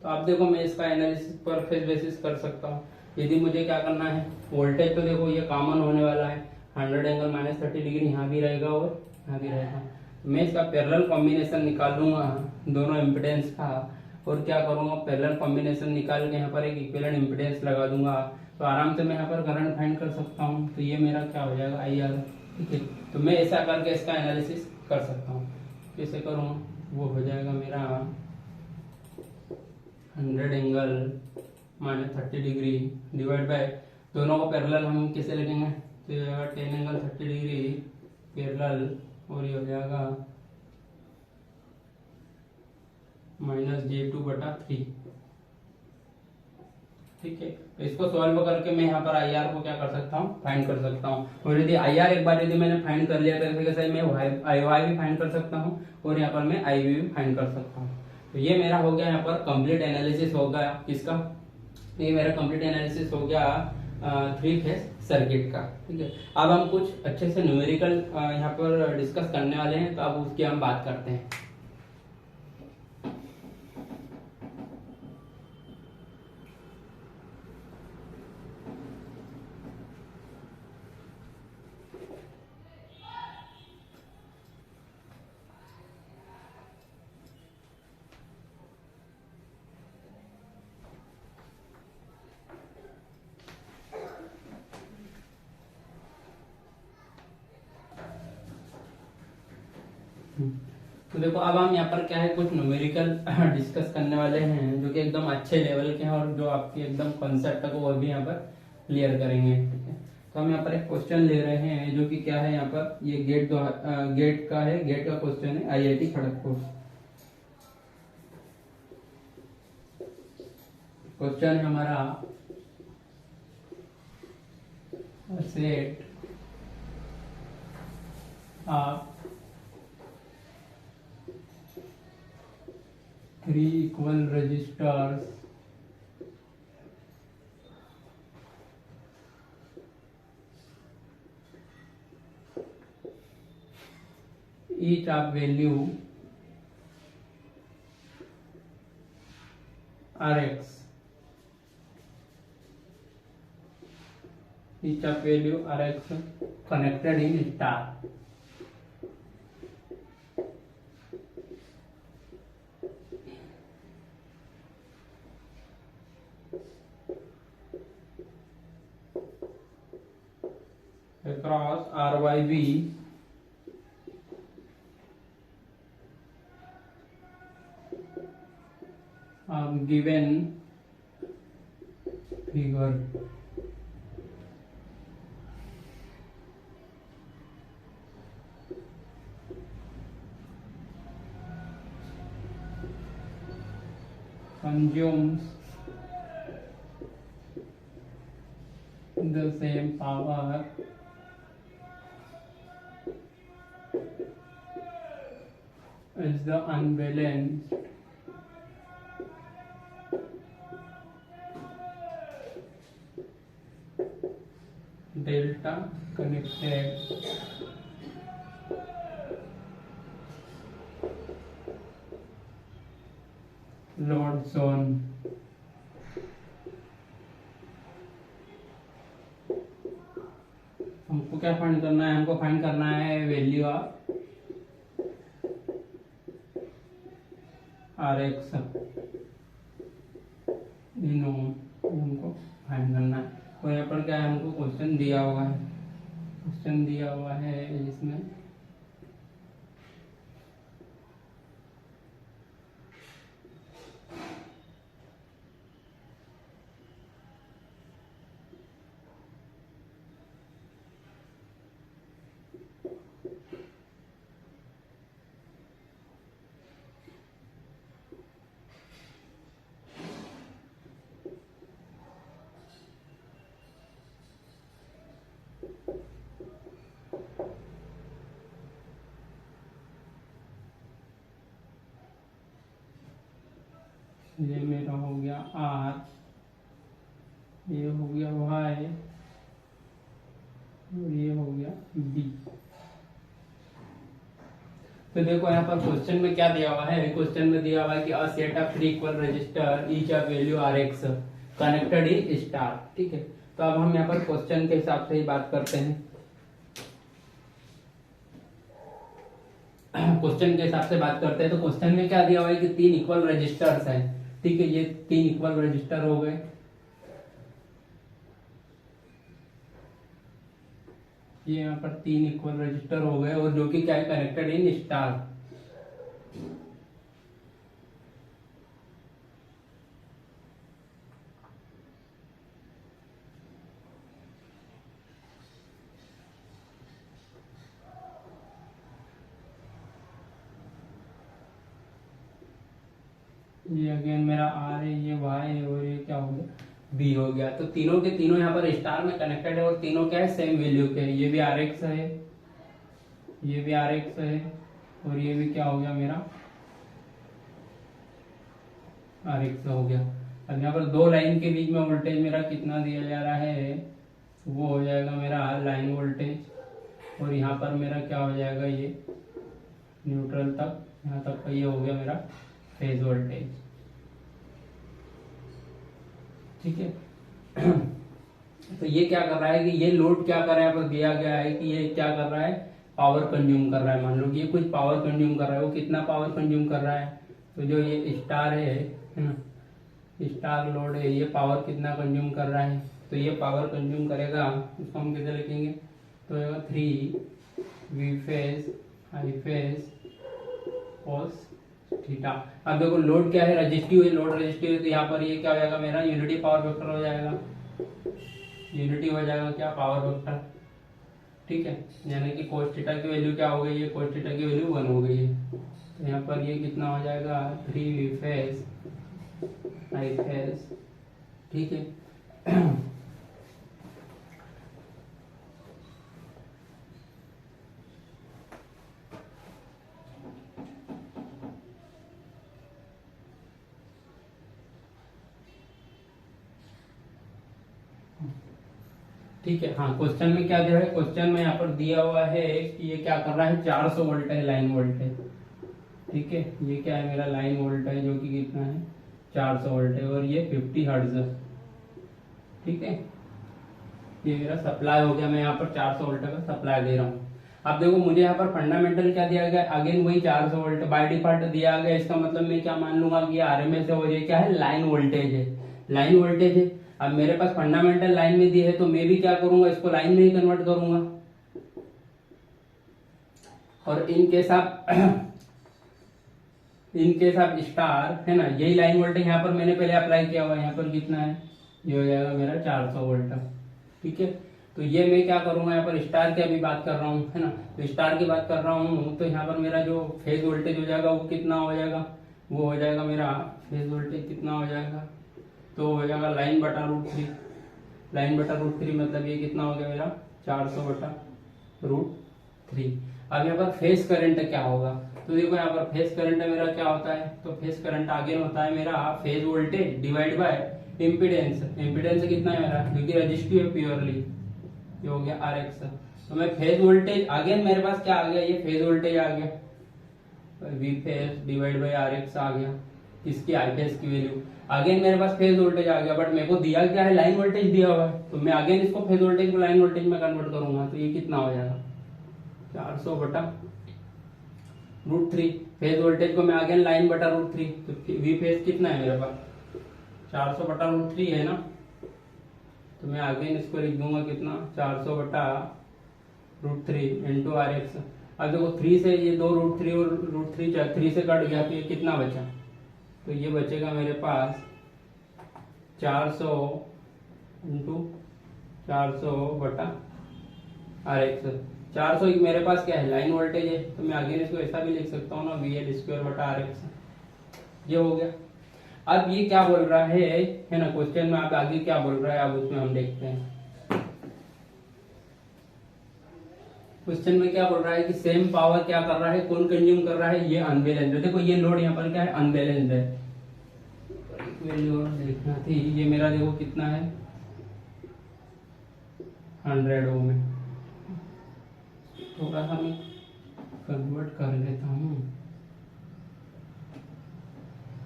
Speaker 1: तो आप देखो मैं इसका एनालिसिस पर फेज बेसिस कर सकता हूँ। यदि मुझे क्या करना है, वोल्टेज तो देखो ये कॉमन होने वाला है, 100 एंगल -30 यहाँ भी रहेगा और यहाँ भी रहेगा। मैं इसका पैरेलल कॉम्बिनेशन निकालूंगा दोनों इम्पिडेंस का, और क्या करूंगा, पैरेलल कॉम्बिनेशन निकाल के यहाँ पर एक इक्विवेलेंट इम्पिडेंस लगा दूंगा। तो आराम से मैं यहाँ पर करंट फाइंड कर सकता हूँ। तो ये मेरा क्या हो जाएगा, IR। ठीक है, तो मैं ऐसा करके इसका एनालिसिस कर सकता हूँ। कैसे करूँगा, वो हो जाएगा मेरा 100 एंगल -30 डिवाइड बाय, दोनों को पैरेलल हम कैसे लिखेंगे, तो ये 10 एंगल 30 पैरेलल, और ये हो जाएगा -j2/3। ठीक है, तो इसको सॉल्व करके मैं यहाँ पर IR को क्या कर सकता हूँ, फाइंड कर सकता हूँ। और यदि IR एक बार यदि मैंने फाइंड कर लिया तो कैसे मैं IY भी फाइंड कर सकता हूँ और यहाँ पर मैं IB भी फाइंड कर सकता हूँ। तो ये मेरा हो गया यहाँ पर कंप्लीट एनालिसिस हो गया किसका, ये मेरा कंप्लीट एनालिसिस हो गया 3 फेज सर्किट का। ठीक है, अब हम कुछ अच्छे से न्यूमेरिकल यहाँ पर डिस्कस करने वाले हैं, तो अब उसकी हम बात करते हैं। तो देखो अब हम यहाँ पर क्या है, कुछ न्यूमेरिकल डिस्कस करने वाले हैं, जो कि एकदम अच्छे लेवल के हैं और जो आपकी एकदम कॉन्सेप्ट को वो भी यहाँ पर क्लियर करेंगे। ठीक है, तो हम यहाँ पर एक क्वेश्चन ले रहे हैं, जो कि क्या है, यहाँ पर ये गेट का है, गेट का क्वेश्चन है IIT खड़गपुर। क्वेश्चन है हमारा, सेट आप 3 equal resistors each of value Rx, each of value Rx connected in star. Across RYB given figure. Consumes the same power as the unbalanced delta connected load zone. हमको क्या find करना है, हमको find करना है value of are x इन ओम, हमको find करना है। और यहाँ पर क्या है, हमको क्वेश्चन दिया हुआ है, क्वेश्चन दिया हुआ है इसमें ये मेरा हो गया आर, ये हो गया वाई और ये हो गया बी। तो देखो यहाँ पर क्वेश्चन में क्या दिया हुआ है, क्वेश्चन में दिया हुआ है कि a set of 3 equal resistor each of value r x connected in star. ठीक है, तो अब हम यहाँ पर क्वेश्चन के हिसाब से ही बात करते हैं। क्वेश्चन के हिसाब से बात करते हैं, तो क्वेश्चन में क्या दिया हुआ है कि 3 इक्वल रजिस्टर्स हैं। ठीक है, ये 3 इक्वल रजिस्टर हो गए, ये यहाँ पर 3 इक्वल रजिस्टर हो गए और जो कि क्या है, कनेक्टेड इन स्टार। ये अगेन मेरा आर है, ये वाई है और ये क्या हो गया, बी हो गया। तो तीनों के तीनों यहाँ पर स्टार में कनेक्टेड है और तीनों क्या है, सेम वैल्यू के है। ये भी आर एक्स है, ये भी आर एक्स है और ये भी क्या हो गया मेरा आर एक्स हो गया। अब यहाँ पर दो लाइन के बीच में वोल्टेज मेरा कितना दिया जा रहा है, वो हो जाएगा मेरा लाइन वोल्टेज और यहाँ पर मेरा क्या हो जाएगा, ये न्यूट्रल तक, यहाँ तक का ये हो गया मेरा फेज वोल्टेज। ठीक है, तो ये क्या कर रहा है कि ये लोड क्या कर रहा है, पर दिया गया है कि ये क्या कर रहा है, पावर कंज्यूम कर रहा है। मान लो कि ये कुछ पावर कंज्यूम कर रहा है, वो कितना पावर कंज्यूम कर रहा है, तो जो ये स्टार है ना, स्टार लोड है, ये पावर कितना कंज्यूम कर रहा है, तो ये पावर कंज्यूम करेगा, उसको हम कैसे लिखेंगे, तो 3 V phase I phase cos theta. अब देखो लोड क्या है, रजिस्टिव है, लोड रजिस्टिव है, तो यहाँ पर ये क्या हो जाएगा, मेरा यूनिटी पावर फैक्टर हो जाएगा, यूनिटी हो जाएगा क्या, पावर फैक्टर। ठीक है, यानी कि cos थीटा की वैल्यू क्या हो गई है, cos थीटा की वैल्यू 1 हो गई है। तो यहाँ पर ये कितना हो जाएगा, 3 फेज आई फेज। ठीक है, ठीक है। हाँ, क्वेश्चन में क्या दिया है, क्वेश्चन में यहाँ पर दिया हुआ है कि ये क्या कर रहा है, 400 वोल्ट है लाइन वोल्टेज। ठीक है, ये क्या है मेरा लाइन वोल्टेज जो कि कितना है, 400 वोल्ट है और ये 50 हर्ट्ज। ठीक है, ये मेरा सप्लाई हो गया, मैं यहाँ पर 400 वोल्ट का सप्लाई दे रहा हूँ। अब देखो मुझे यहाँ पर फंडामेंटल क्या दिया गया, अगेन वही 400 वोल्ट बाय डिफॉल्ट दिया गया। इसका मतलब मैं क्या मान लूंगा कि आरएमएस है और ये क्या है, लाइन वोल्टेज है, लाइन वोल्टेज है। अब मेरे पास फंडामेंटल लाइन में दी है, तो मैं भी क्या करूंगा, इसको लाइन में ही कन्वर्ट करूंगा। और इनकेस ऑफ स्टार है ना, यही लाइन वोल्टेज यहाँ पर मैंने पहले अप्लाई किया हुआ है, यहाँ पर कितना है, ये हो जाएगा मेरा 400 वोल्ट। ठीक है, तो ये मैं क्या करूंगा, यहाँ पर स्टार की अभी बात कर रहा हूँ है ना, तो स्टार की बात कर रहा हूँ, तो यहाँ पर मेरा जो फेज वोल्टेज हो जाएगा वो कितना हो जाएगा, वो हो जाएगा मेरा फेज वोल्टेज कितना हो जाएगा, तो हो जाएगा लाइन बटा रूट 3। लाइन बटा रूट 3 मतलब ये कितना हो गया मेरा 400 बटा रूट 3। अब यहाँ पर फेज करंट क्या होगा, तो देखो यहाँ पर फेज करंट मेरा क्या होता है, तो फेज करंट आगे होता है मेरा phase voltage divide by impedance. Impedance कितना है मेरा, क्योंकि रजिस्टिव है प्योरली, ये हो गया आर एक्स। तो मैं फेज वोल्टेज अगेन मेरे पास क्या आ गया, ये फेज वोल्टेज आ गया, V phase divide by R X आ गया। इसकी आई फेज की वैल्यू। अगेन मेरे पास फेज वोल्टेज आ गया, बट मेरे को दिया क्या है, लाइन वोल्टेज दिया हुआ है, तो मैं अगेन इसको फेज वोल्टेज को लाइन वोल्टेज में कन्वर्ट करूंगा, तो ये कितना हो जाएगा 400 बटा √3। फेज वोल्टेज को मैं अगेन लाइन बटा √3, तो वी फेज कितना है मेरे पास 400 बटा √3 है ना, तो मैं अगेन इसको लिख दूंगा कितना 400 बटा √3 इंटू RX। अब देखो 3 से ये 2 √3 और √3 3 से कट गया, तो ये कितना बचा, तो ये बचेगा मेरे पास 400 इंटू 400 बटा RX। 400 मेरे पास क्या है, लाइन वोल्टेज है, तो मैं अगेन इसको ऐसा भी लिख सकता हूँ ना, VL² बटा RX। ये हो गया। अब ये क्या बोल रहा है ना, क्वेश्चन में आप आगे क्या बोल रहा है, अब उसमें हम देखते हैं। क्वेश्चन में क्या बोल रहा है कि सेम पावर क्या कर रहा है, कौन कंज्यूम कर रहा है, ये अनबैलेंस्ड है। देखो ये लोड यहाँ पर क्या है, अनबैलेंस्ड है। देखना थी, ये मेरा देखो कितना है 100 ओम है। थोड़ा सा मैं कन्वर्ट कर लेता हूँ,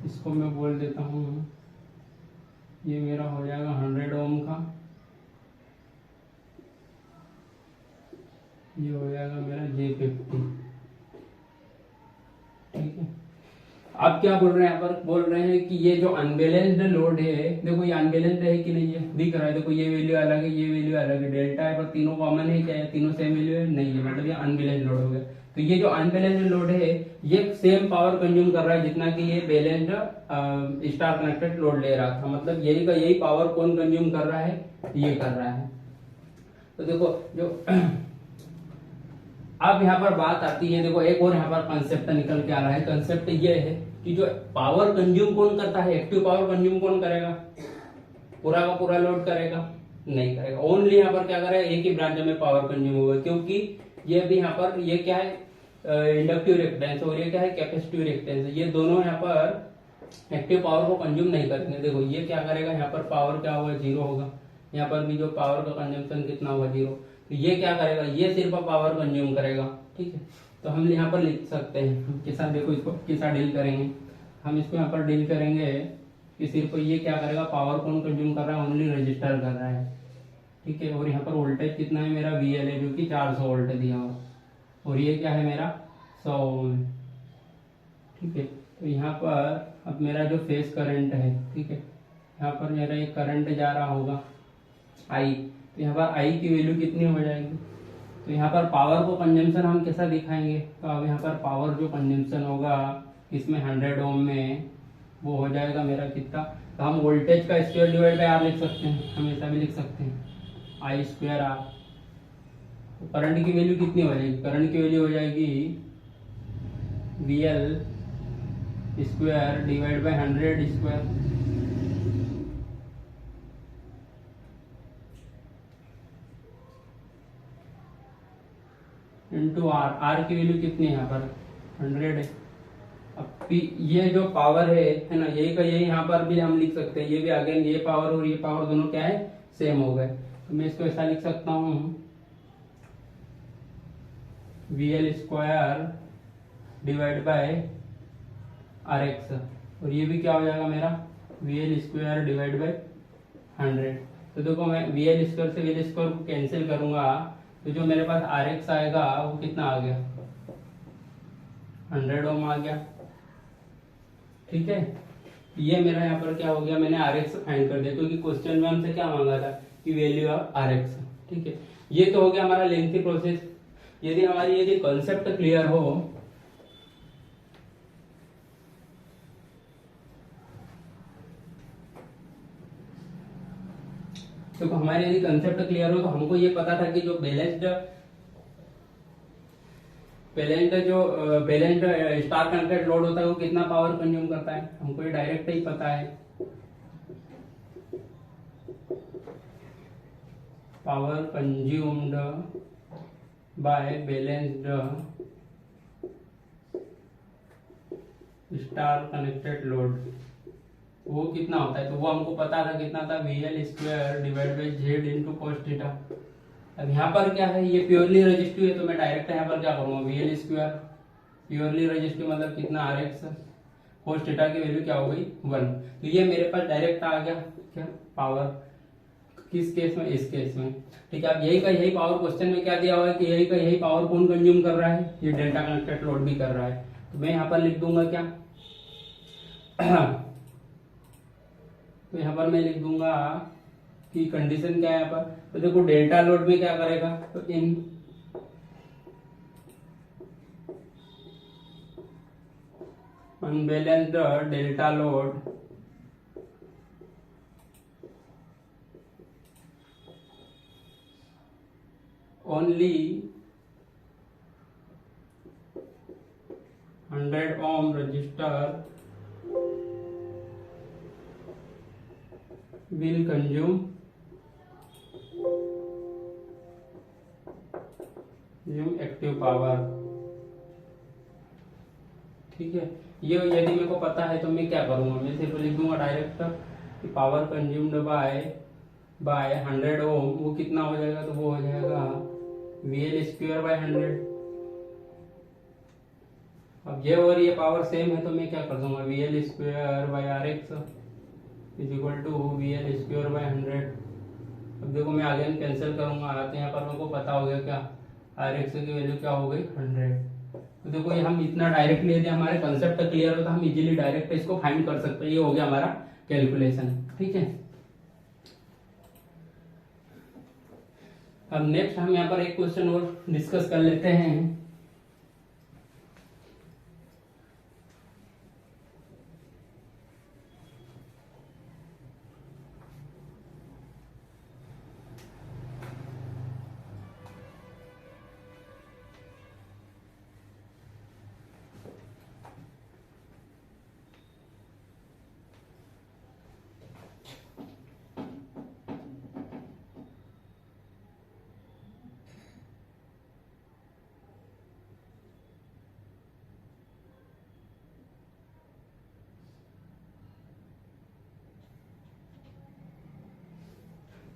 Speaker 1: इसको मैं बोल देता हूँ, ये मेरा हो जाएगा 100 ओम का, ये हो जाएगा मेरा J50। ठीक है। अब क्या बोल रहे हैं, यहाँ पर बोल रहे हैं कि ये जो अनबैलेंस्ड लोड है, देखो ये अनबैलेंस्ड है कि नहीं है, दिख रहा है, देखो ये वैल्यू अलग है, ये वैल्यू अलग है, डेल्टा है, पर तीनों कॉमन है क्या है, तीनों सेम वैल्यू है, नहीं है, मतलब ये अनबैलेंस्ड लोड हो गया। तो ये जो अनबैलेंस्ड लोड है, ये सेम पावर कंज्यूम कर रहा है जितना कि ये बैलेंस्ड स्टार कनेक्टेड लोड ले रहा था, मतलब यही का यही पावर कौन कंज्यूम कर रहा है, ये कर रहा है। तो देखो जो अब यहाँ पर बात आती है, देखो एक और यहाँ पर कंसेप्ट निकल के आ रहा है। कंसेप्ट ये है कि जो पावर कंज्यूम कौन करता है, एक्टिव पावर कंज्यूम कौन करेगा, पूरा का पूरा लोड करेगा, नहीं करेगा, ओनली यहाँ पर क्या करेगा, एक ही ब्रांच में पावर कंज्यूम होगा, क्योंकि ये भी यहाँ पर ये क्या है इंडक्टिव रिएक्टेंस और ये क्या है कैपेसिटिव रिएक्टेंस, ये दोनों यहाँ पर एक्टिव पावर को कंज्यूम नहीं करेंगे। देखो ये क्या करेगा, यहाँ पर पावर क्या होगा, 0 होगा, यहाँ पर भी जो पावर का कंजम्पशन कितना होगा 0, तो ये क्या करेगा, ये सिर्फ पावर कंज्यूम करेगा। ठीक है, तो हम यहाँ पर लिख सकते हैं किस साथ, देखो इसको किस साथ डील करेंगे, हम इसको यहाँ पर डील करेंगे कि सिर्फ ये क्या करेगा, पावर कौन कंज्यूम कर रहा है, ओनली रजिस्टर कर रहा है। ठीक है, और यहाँ पर वोल्टेज कितना है मेरा, VL है, जो कि 400 वोल्ट दिया हुआ, और ये क्या है मेरा 100 ओम है। ठीक है, तो यहाँ पर अब मेरा जो फेज करंट है, ठीक है, यहाँ पर मेरा एक करंट जा रहा होगा I, तो यहाँ पर I की वैल्यू कितनी हो जाएगी, तो यहाँ पर पावर को कंजम्पशन हम कैसा दिखाएंगे, तो अब यहाँ पर पावर जो कंजम्पशन होगा इसमें 100 ओम में, वो हो जाएगा मेरा कितना, तो हम वोल्टेज का स्क्वायर डिवाइड बाय R लिख सकते हैं, हम ऐसा भी लिख सकते हैं I²R। तो करंट की वैल्यू कितनी हो जाएगी, करंट की वैल्यू हो जाएगी VL² divide by 100² into R की वैल्यू कितनी है यहाँ पर 100 है। अब ये जो पावर है ना, यही का यही यहाँ पर भी हम लिख सकते हैं, ये भी अगेन ये पावर और ये पावर दोनों क्या है, सेम हो गए, तो मैं इसको ऐसा लिख सकता हूँ VL² डिवाइड बाय RX, और ये भी क्या हो जाएगा मेरा VL² डिवाइड बाय 100। तो देखो मैं VL² से VL² को कैंसिल करूंगा, तो जो मेरे पास RX आएगा वो कितना आ गया 100 ओम आ गया। ठीक है, ये मेरा यहाँ पर क्या हो गया, मैंने RX फाइंड कर दिया, क्योंकि क्वेश्चन में हमसे क्या मांगा था कि वैल्यू ऑफ RX। ठीक है, ये तो हो गया हमारा लेंथी प्रोसेस। यदि हमारी यदि कॉन्सेप्ट क्लियर हो, तो हमारे यदि कंसेप्ट क्लियर हो, तो हमको ये पता था कि जो बैलेंस्ड स्टार कनेक्टेड लोड होता है वो कितना पावर कंज्यूम करता है, हमको ये डायरेक्ट ही पता है, power consumed by balanced star connected load वो कितना होता है, तो वो हमको पता था कितना था, VL² divide by Z into cos theta. अब यहाँ पर क्या है, ये प्योरली रजिस्टिव है, तो मैं डायरेक्ट यहाँ पर क्या करूँगा, VL² प्योरली रजिस्टिव मतलब कितना RX, cos थीटा की वैल्यू क्या हो गई 1। तो ये मेरे पास डायरेक्ट आ गया क्या पावर, किस केस में, इस केस में। ठीक है, अब यही का यही पावर क्वेश्चन में क्या दिया हुआ है कि यही का यही पावर कौन कंज्यूम कर रहा है, ये डेल्टा कनेक्टेड लोड भी कर रहा है। तो मैं यहाँ पर लिख दूंगा क्या तो यहाँ पर मैं लिख दूंगा कि कंडीशन क्या है यहाँ पर। तो देखो डेल्टा लोड में क्या करेगा, तो in unbalanced delta load only 100 ohm resistor will consume active power. ठीक है, ये यदि मेरे को पता है तो मैं क्या करूंगा, मैं सिर्फ लिख दूंगा डायरेक्ट कि पावर कंज्यूम्ड बाय 100 ओम, वो कितना हो जाएगा, तो वो हो जाएगा VL स्क्वायर बाय 100। अब ये और ये पावर सेम है तो मैं क्या कर दूंगा, VL square by RX is equal to VL square by 100। अब देखो मैं आगे कैंसिल करूंगा तो यहाँ पर मेरे को पता हो गया क्या, RX की वैल्यू क्या हो गई 100। तो देखो ये हम इतना डायरेक्टली यदि हमारे कंसेप्ट क्लियर हो तो हम इजीली डायरेक्ट इसको फाइंड कर सकते हैं। ये हो गया हमारा कैलकुलेशन। ठीक है, अब नेक्स्ट हम यहाँ पर एक क्वेश्चन और डिस्कस कर लेते हैं।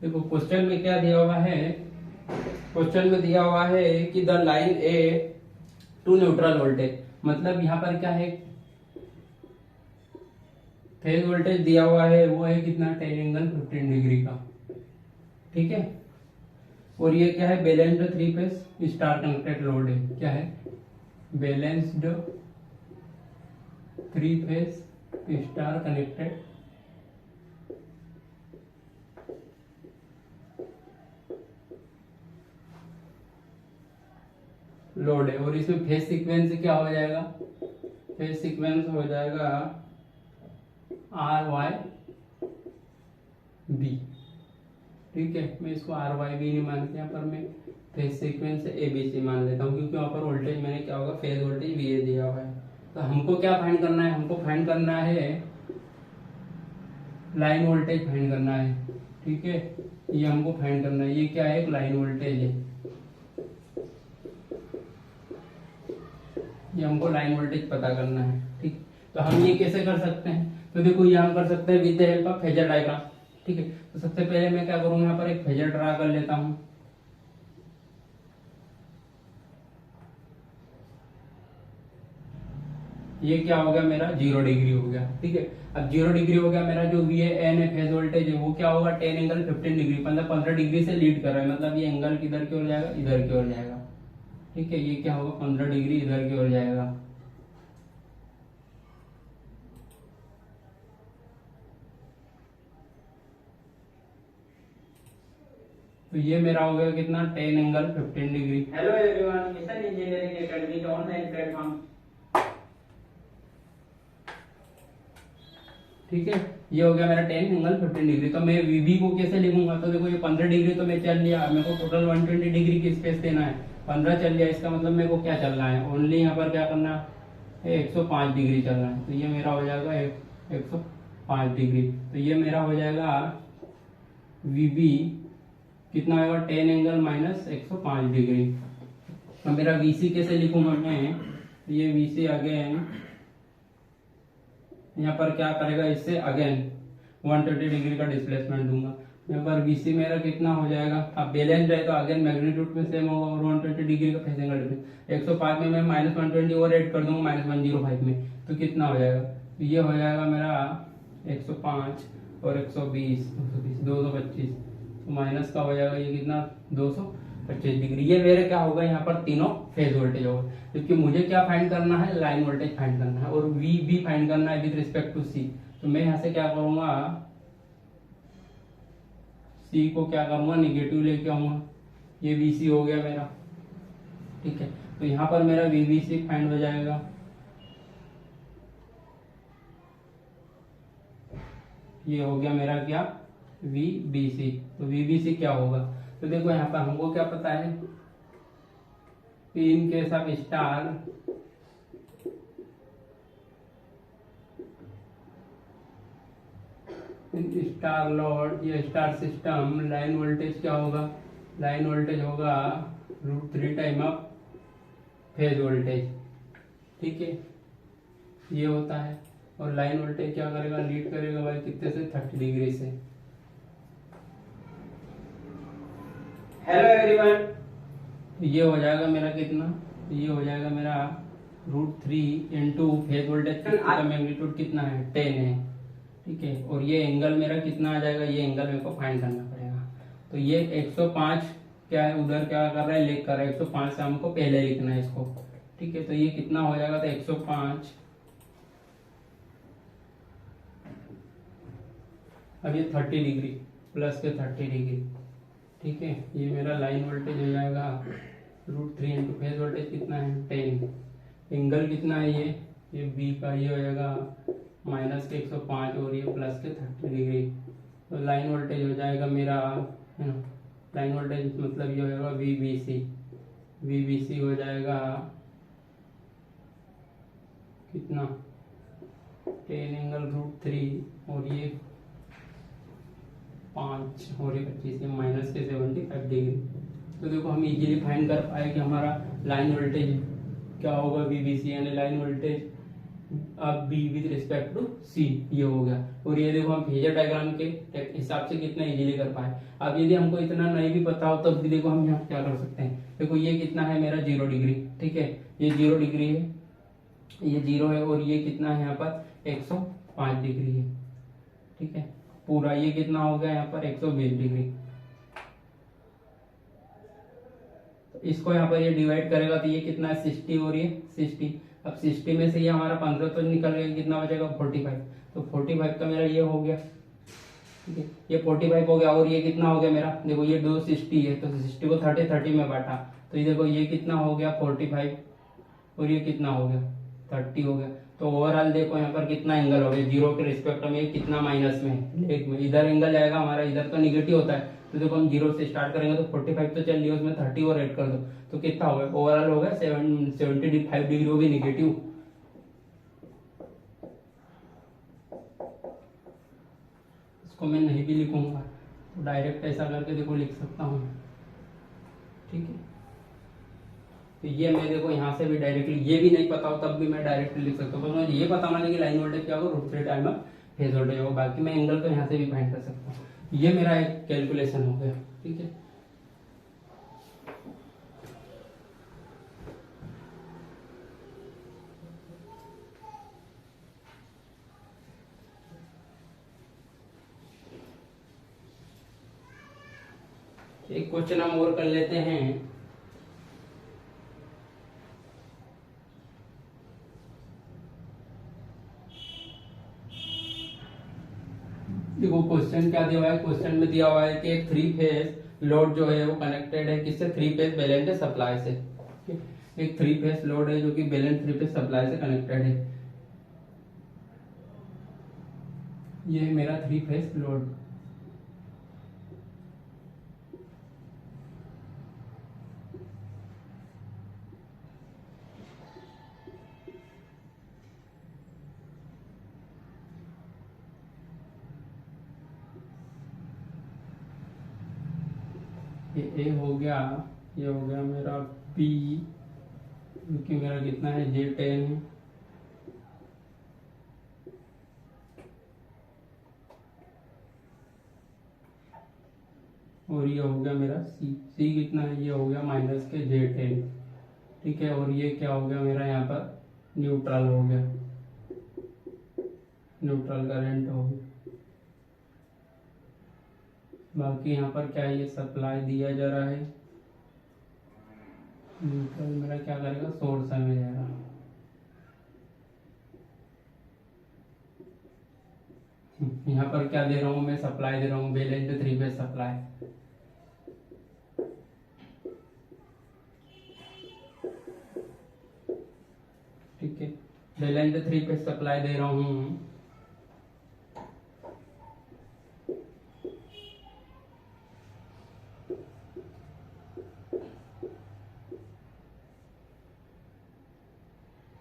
Speaker 1: देखो क्वेश्चन में क्या दिया हुआ है, क्वेश्चन में दिया हुआ है कि the line a to neutral voltage, मतलब यहाँ पर क्या है, फेज वोल्टेज दिया हुआ है वो है कितना 10 एंगल 15 डिग्री का। ठीक है, और ये क्या है, balanced 3 phase star connected load है। क्या है, balanced 3 phase star connected load है। और इसमें फेज सीक्वेंस क्या हो जाएगा, फेज सीक्वेंस हो जाएगा RYB। ठीक है, मैं इसको RYB नहीं मान के यहाँ पर मैं फेज सीक्वेंस ABC मान लेता हूँ, क्योंकि वहाँ पर वोल्टेज मैंने क्या होगा, फेज वोल्टेज VA दिया हुआ है। तो हमको क्या फाइंड करना है, हमको फाइंड करना है लाइन वोल्टेज फाइंड करना है। ठीक है, ये हमको फाइंड करना है, ये क्या है, एक लाइन वोल्टेज है, ये हमको लाइन वोल्टेज पता करना है। ठीक, तो हम ये कैसे कर सकते हैं, तो देखो ये हम कर सकते हैं with the help of phasor diagram. ठीक है, तो सबसे पहले मैं क्या करूंगा, यहाँ पर एक फेजर ड्रा कर लेता हूं। ये क्या हो गया, मेरा 0 डिग्री हो गया। ठीक है, अब 0 डिग्री हो गया, मेरा जो VAN है फेज वोल्टेज है वो क्या होगा 10 एंगल 15 डिग्री, मतलब 15 डिग्री से लीड कर रहा है, मतलब ये एंगल किधर की ओर जाएगा, इधर की ओर जाएगा। ठीक है, ये क्या होगा 15 डिग्री इधर की ओर जाएगा। तो ये मेरा हो गया कितना 10 angle 15 degree. Hello everyone, mission engineering academy के ऑनलाइन प्लेटफॉर्म। ठीक है, ये हो गया मेरा 10 एंगल 15 डिग्री। तो मैं VB को कैसे लिखूंगा, तो देखो ये 15 डिग्री तो मैं चल लिया, मेरे को टोटल 120 डिग्री की स्पेस देना है, 15 चल लिया, इसका मतलब मेरे को क्या चलना है, ओनली यहाँ पर क्या करना है 105 डिग्री चलना है। तो ये मेरा हो जाएगा 105 डिग्री। तो ये मेरा हो जाएगा VB कितना होगा 10 एंगल माइनस 105 डिग्री। तो मेरा VC कैसे लिखूंगा मैं, तो ये VC अगेन यहाँ पर क्या करेगा, इससे अगेन 120 डिग्री का डिस्प्लेसमेंट दूंगा। यहाँ पर VC मेरा कितना हो जाएगा, अब बैलेंस है तो अगेन मैग्नीट्यूड में सेम होगा और 120 डिग्री का फेज एंगल डिफरेंस। 105 में मैं -120 और ऐड कर दूंगा -105 में, तो कितना हो जाएगा तो ये हो जाएगा मेरा 105 और 120, 225, तो माइनस का हो जाएगा ये कितना 225 डिग्री। ये मेरे क्या होगा यहाँ पर तीनों फेज वोल्टेज होगा, क्योंकि मुझे क्या फाइंड करना है, लाइन वोल्टेज फाइंड करना है और वी भी फाइंड करना है विद रिस्पेक्ट टू सी। तो मैं यहाँ से क्या करूंगा, सी को क्या करूंगा, निगेटिव लेके आऊंगा, ये वीसी हो गया मेरा, ठीक है। तो यहाँ पर मेरा वीबीसी फाइंड हो जाएगा, ये हो गया मेरा क्या, वीबीसी। तो वीबीसी क्या होगा, तो देखो यहाँ पर हमको क्या पता है, in case of star load या स्टार सिस्टम, लाइन वोल्टेज क्या होगा, लाइन वोल्टेज होगा √3 टाइम ऑफ फेज वोल्टेज, ठीक है, ये होता है। और लाइन वोल्टेज क्या करेगा, लीड करेगा भाई कितने से, 30 डिग्री से। हेलो एवरीवन, ये हो जाएगा मेरा कितना, ये हो जाएगा मेरा √3 इंटू फेज वोल्टेज का मैग्नीट्यूड कितना है, 10 है, ठीक है। और ये एंगल मेरा कितना आ जाएगा, ये एंगल मेरे को फाइंड करना पड़ेगा। तो ये 105 क्या है, उधर क्या कर रहा है, लेख कर रहा है, 105 से हमको पहले लिखना है इसको, ठीक है। तो ये कितना हो जाएगा, तो 105, अब ये 30 डिग्री प्लस के 30 डिग्री, ठीक है। ये मेरा लाइन वोल्टेज हो जाएगा √3 इंटू फेज वोल्टेज कितना है, 10, एंगल कितना है ये बी का, ये हो जाएगा माइनस के 105 और ये प्लस के 30 डिग्री। तो लाइन वोल्टेज हो जाएगा मेरा, है ना, लाइन वोल्टेज मतलब ये होगा वीबीसी, वीबीसी हो जाएगा कितना, 10 एंगल √3 और ये 5 और ये 25, ये माइनस के 75 डिग्री। तो देखो हम इजीली फाइंड कर पाए कि हमारा लाइन वोल्टेज क्या होगा, वीबीसी, यानी लाइन वोल्टेज अब बी विद रिस्पेक्ट टू सी, ये हो गया। और ये देखो हम फेजर डायग्राम के हिसाब से कितना इजीली कर पाए। अब यदि हमको इतना नहीं भी पता हो तब भी देखो हम यहाँ क्या कर सकते हैं, देखो ये कितना है मेरा 0 डिग्री, ठीक है, ये 0 डिग्री है, ये 0 है, और ये कितना है यहाँ पर 105 डिग्री है, ठीक है, पूरा ये कितना हो गया यहाँ पर 120 डिग्री। तो इसको यहाँ पर ये डिवाइड करेगा तो ये कितना है 60 और ये 60। अब 60 में से ये हमारा 15 तो निकल गया, कितना बचेगा 45। तो 45 का मेरा ये हो गया, ठीक है, ये 45 हो गया। और ये कितना हो गया मेरा, देखो ये 2 60 है, तो 60 को 30 में बांटा, तो ये देखो ये कितना हो गया 45 और ये कितना हो गया 30 हो गया। तो ओवरऑल देखो यहाँ पर कितना एंगल हो गया, 0 के रिस्पेक्ट में कितना माइनस में, लेग में इधर एंगल जाएगा हमारा, इधर तो निगेटिव होता है। तो देखो हम 0 से स्टार्ट करेंगे तो 45 तो चल लिया, उसमें 30 और ऐड कर दो तो कितना हो गया, ओवरऑल हो गया 75 डिग्री, वो भी निगेटिव। इसको मैं नहीं भी लिखूंगा तो डायरेक्ट ऐसा करके देखो लिख सकता हूँ, ठीक है। तो ये मैं देखो यहाँ से भी डायरेक्टली, ये भी नहीं पता हो तब भी मैं डायरेक्टली लिख सकता हूँ, पर मुझे ये पता होना चाहिए कि लाइन वोल्टेज क्या होगा, √3 टाइम फेज वोल्टेज होगा, बाकी मैं एंगल तो यहाँ से भी फाइंड कर सकता हूँ। ये मेरा एक कैलकुलेशन हो गया, ठीक है। एक क्वेश्चन हम और कर लेते हैं। देखो क्वेश्चन क्या दिया हुआ है, क्वेश्चन में दिया हुआ है कि एक 3 फेज लोड जो है वो कनेक्टेड है किससे, 3 फेज बैलेंस सप्लाई से। एक 3 फेज लोड है जो कि बैलेंस 3 फेज सप्लाई से कनेक्टेड है, ये मेरा 3 फेज लोड। ये ए हो गया, ये हो गया मेरा बी, क्योंकि मेरा कितना है J10 है, और ये हो गया मेरा सी, सी कितना है, ये हो गया माइनस के J10, ठीक है। और ये क्या हो गया मेरा यहाँ पर न्यूट्रल हो गया, न्यूट्रल करंट होगी। बाकी यहाँ पर क्या है, ये सप्लाई दिया जा रहा है, न्यूट्रल मेरा क्या करेगा, सोर्स में जाएगा। यहाँ पर क्या दे रहा हूँ मैं, सप्लाई दे रहा हूँ, बैलेंस 3 फेज सप्लाई। ठीक है, बैलेंस 3 फेज सप्लाई दे रहा हूँ।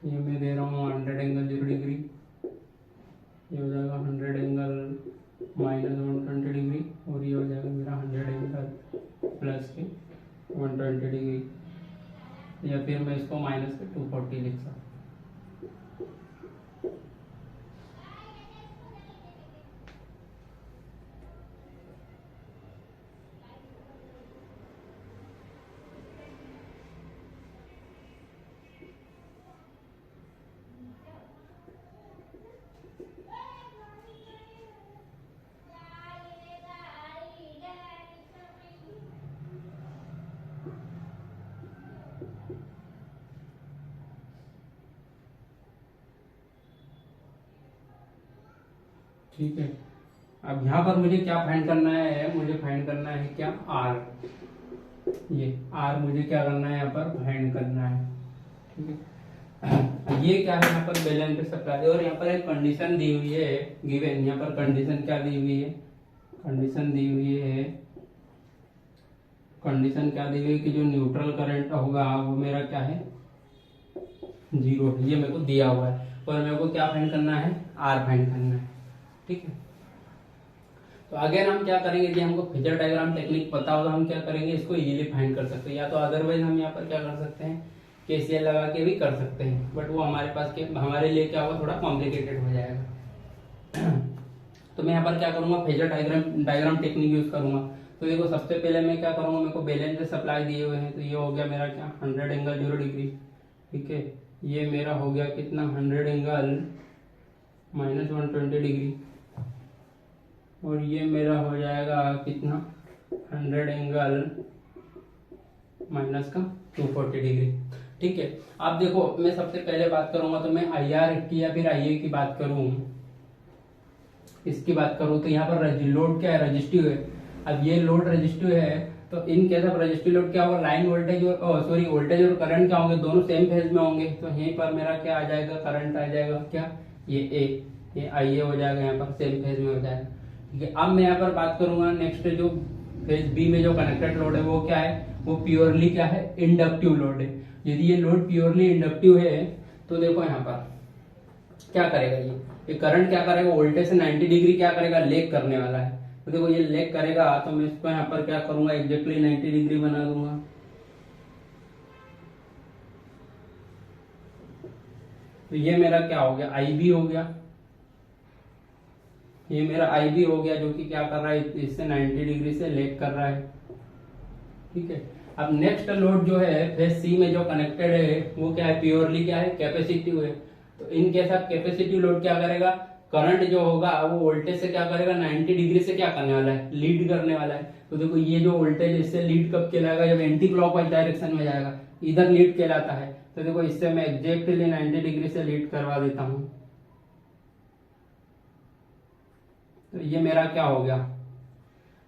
Speaker 1: ये मैं दे रहा हूँ 100 एंगल 0 डिग्री, ये हो जाएगा 100 एंगल -120 डिग्री, और ये हो जाएगा मेरा 100 एंगल प्लस के 120 डिग्री, या फिर मैं इसको माइनस के 240 लिख सकता हूँ। ठीक है, अब यहाँ पर मुझे क्या फाइंड करना है, मुझे फाइंड करना है क्या, आर। ये आर मुझे क्या करना है, यहाँ पर फाइंड करना है। ठीक है, ये क्या है, यहाँ पर बैलेंस सप्लाई, और यहाँ पर एक कंडीशन दी हुई है गिवन। यहाँ पर कंडीशन क्या दी हुई है, कंडीशन दी हुई है, कंडीशन क्या दी हुई है कि जो न्यूट्रल करंट होगा वो मेरा क्या है, 0 है। ये मेरे को दिया हुआ है, और मेरे को क्या फाइंड करना है, आर फाइंड करना है। ठीक है, तो अगेन हम क्या करेंगे, यदि हमको फेजर डायग्राम टेक्निक पता होगा, हम क्या करेंगे, इसको इजीली फाइंड कर सकते हैं, या तो अदरवाइज हम यहाँ पर क्या कर सकते हैं, केसीएल लगा के भी कर सकते हैं, बट वो हमारे पास के हमारे लिए क्या होगा, थोड़ा कॉम्प्लिकेटेड हो जाएगा। तो मैं यहाँ पर क्या करूंगा, फेजर डायग्राम टेक्निक यूज करूंगा। तो देखो, सबसे पहले मैं क्या करूंगा, मेरे को बैलेंस से सप्लाई दिए हुए हैं, तो ये हो गया मेरा क्या, 100 एंगल 0 डिग्री। ठीक है, ये मेरा हो गया कितना, 100 एंगल -120 डिग्री, और ये मेरा हो जाएगा कितना, 100 एंगल माइनस का 240 डिग्री। ठीक है, अब देखो, मैं सबसे पहले बात करूंगा, तो मैं IR की या फिर IA की बात करूं, इसकी बात करूं, तो यहाँ पर लोड क्या है, रजिस्टिव है। अब ये लोड रजिस्टिव है, तो in case of resistive load क्या होगा, लाइन वोल्टेज और वोल्टेज और करंट क्या होंगे, दोनों सेम फेज में होंगे। तो यहीं पर मेरा क्या आ जाएगा, करंट आ जाएगा क्या, ये IA हो जाएगा, यहाँ पर सेम फेज में हो जाएगा। ठीक है, अब मैं यहाँ पर बात करूंगा नेक्स्ट, जो फेज बी में जो कनेक्टेड लोड है वो क्या है, वो प्योरली क्या है, इंडक्टिव लोड है। यदि ये लोड प्योरली इंडक्टिव है, तो देखो यहाँ पर क्या करेगा, ये करंट क्या करेगा, वोल्टेज से 90 डिग्री क्या करेगा, लेग करने वाला है। तो देखो, ये लेग करेगा, तो मैं इसको यहाँ पर क्या करूंगा, एग्जैक्टली 90 डिग्री बना दूंगा। तो ये मेरा क्या हो गया, IB हो गया, ये मेरा IB हो गया, जो कि क्या कर रहा है, इससे 90 डिग्री से लेग कर रहा है। ठीक है, अब नेक्स्ट लोड जो है फेज सी में जो कनेक्टेड है, वो क्या है, प्योरली क्या है, कैपेसिटिव है। तो in case of capacitive load क्या करेगा, करंट जो होगा वो वोल्टेज से क्या करेगा, 90 डिग्री से क्या करने वाला है, लीड करने वाला है। तो देखो, ये जो वोल्टेज इससे लीड कब कहलाएगा, जब एंटी क्लॉकवाइज डायरेक्शन में जाएगा, इधर लीड कहलाता है। तो देखो, इससे मैं एग्जैक्टली 90 डिग्री से लीड करवा देता हूं। तो ये मेरा क्या हो गया,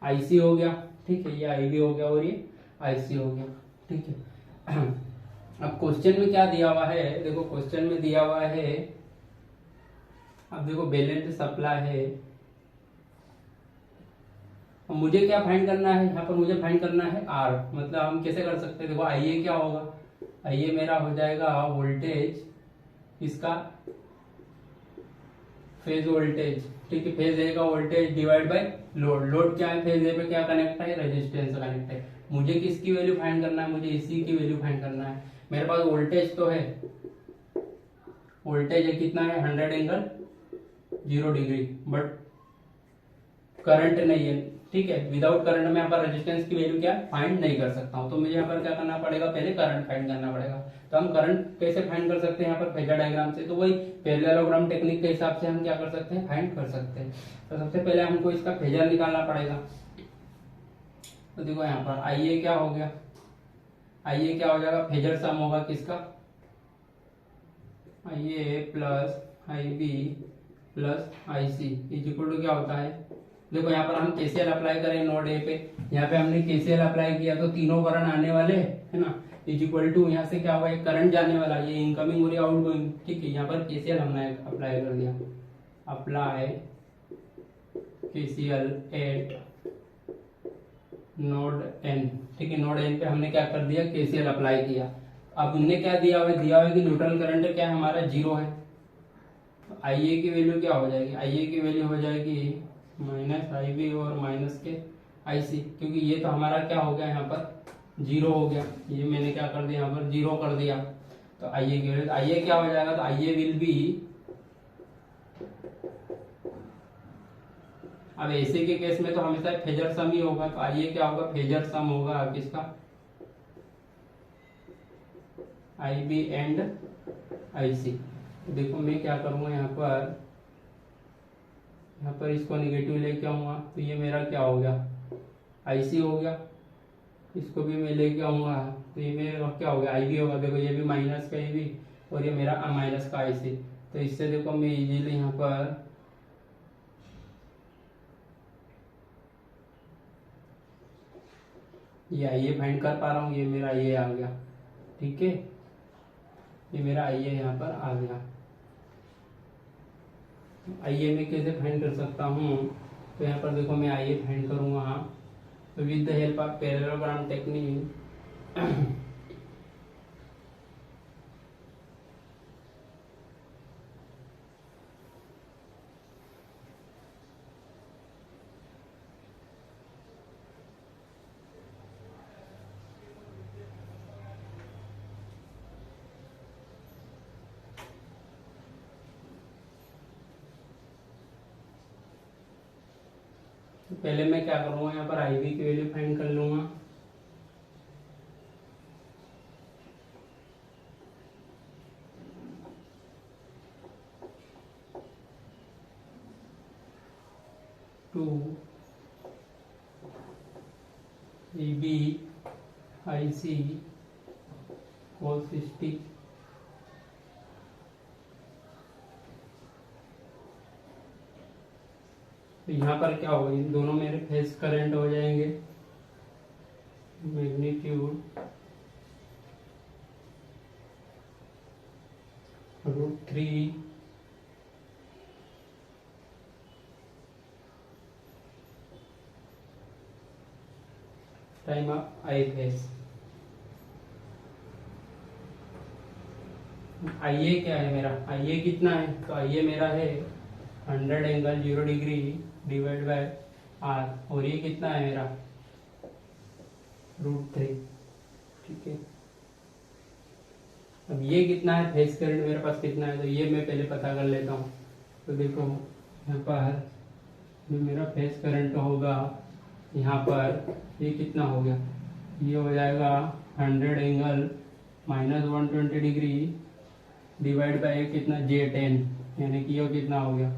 Speaker 1: IC हो गया। ठीक है, ये IB हो गया, और ये IC हो गया। ठीक है, अब क्वेश्चन में क्या दिया हुआ है, देखो क्वेश्चन में दिया हुआ है, अब देखो बैलेंस सप्लाई है, अब मुझे क्या फाइंड करना है, यहाँ पर मुझे फाइंड करना है R। मतलब हम कैसे कर सकते हैं, देखो IA क्या होगा, IA मेरा हो जाएगा वोल्टेज, इसका फेज वोल्टेज। ठीक है, फेज ए का voltage divide by load. Load क्या है, फेज ए पे क्या कनेक्ट है, रेजिस्टेंस कनेक्ट है। मुझे किसकी वैल्यू फाइंड करना है, मुझे इसी की वैल्यू फाइंड करना है। मेरे पास वोल्टेज तो है, वोल्टेज है कितना है, 100 एंगल 0 डिग्री, बट करंट नहीं है। ठीक है। विदाउट करंट में यहाँ पर रेजिस्टेंस की वैल्यू क्या फाइंड नहीं कर सकता हूँ, तो मुझे यहाँ पर क्या करना पड़ेगा, पहले करंट फाइंड करना पड़ेगा। तो हम करंट कैसे फाइंड कर सकते हैं यहाँ पर फेजर डायग्राम से, तो वही पैरेललोग्राम टेक्निक के हिसाब से हम क्या कर सकते हैं, फाइंड कर सकते हैं। तो सबसे पहले हमको इसका फेजर निकालना पड़ेगा। तो देखो यहाँ पर आइए क्या हो गया, आइए क्या हो जाएगा, फेजर सम होगा किसका, i a plus i b plus i c is equal to क्या होता है। देखो यहाँ पर हम केसीएल अप्लाई करें नोड ए पे, यहाँ पे हमने केसीएल अप्लाई किया तो तीनों करंट आने वाले है ना, इज इक्वल टू यहाँ से क्या हुआ, एक करंट जाने वाला, ये इनकमिंग और आउटगोइंग, ठीक है। यहाँ पर केसीएल हमने अप्लाई कर दिया, apply KCL at node n, ठीक है। नोड एन पे हमने क्या कर दिया, केसीएल अप्लाई किया। अब उनने क्या दिया हुआ है कि न्यूट्रल करंट क्या है हमारा, जीरो है। तो आईए की वैल्यू क्या हो जाएगी, आईए की वैल्यू हो जाएगी माइनस आई बी और माइनस के आई सी, क्योंकि ये तो हमारा क्या हो गया यहाँ पर जीरो हो गया, ये मैंने क्या कर दिया यहाँ पर जीरो कर दिया। तो आईए की वैल्यू, आईए क्या हो जाएगा, तो आईए विल बी, अब ऐसे के केस में तो हमेशा फेजर सम ही होगा, तो आइए क्या होगा, फेजर सम होगा किसका, आई बी एंड आई सी। देखो मैं क्या करूंगा यहाँ पर इसको निगेटिव लेके आऊंगा, तो ये मेरा क्या हो गया, आई सी हो गया। इसको भी मैं लेके आऊंगा तो ये मेरा क्या हो गया, आई बी होगा। देखो ये भी माइनस का आई बी और ये मेरा माइनस का आई सी। तो इससे देखो मैं इजीली यहाँ पर ये आइए फाइंड कर पा रहा हूँ, ये मेरा आइए आ गया, ठीक है। ये मेरा आइए यहाँ पर आ गया। आइए मैं कैसे फाइंड कर सकता हूँ, तो यहाँ पर देखो मैं आइए फाइंड करूँगा तो with the help of parallelogram technique. तो पहले मैं क्या करूँगा, यहाँ पर आई बी की वैल्यू फाइंड कर लूँगा। Two a b i c cos 60 तो यहाँ पर क्या होगा, इन दोनों मेरे फेज करंट हो जाएंगे, मैग्नीट्यूड √3 टाइम आई फेज। आईए क्या है मेरा, आईए कितना है, तो आईए मेरा है 100 angle 0 degree divide by r, और ये कितना है मेरा √3, ठीक है। अब ये कितना है फेज करंट मेरे पास कितना है, तो ये मैं पहले पता कर लेता हूँ। तो देखो यहाँ पर जो मेरा फेज करंट होगा यहाँ पर ये कितना हो गया, ये हो जाएगा 100 एंगल -120 डिग्री डिवाइड बाय कितना J10, यानी कि ये कितना हो गया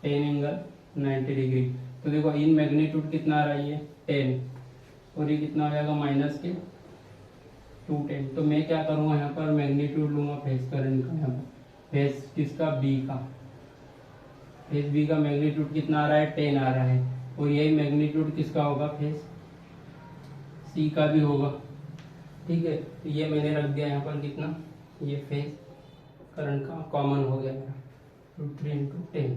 Speaker 1: 10 एंगल 90 डिग्री। तो देखो इन मैग्नीट्यूड कितना आ रहा है, ये 10 और ये कितना हो जाएगा माइनस के 210। तो मैं क्या करूँगा यहाँ पर मैग्नीट्यूड लूँगा फेज करंट का, यहाँ पर फेज किसका बी का, फेज बी का मैग्नीट्यूड कितना आ रहा है 10 आ रहा है, और यही मैग्नीट्यूड किसका होगा फेज सी का भी होगा, ठीक है। तो ये मैंने रख दिया यहाँ पर कितना, ये फेज करंट का कॉमन हो गया मेरा √3 × 10।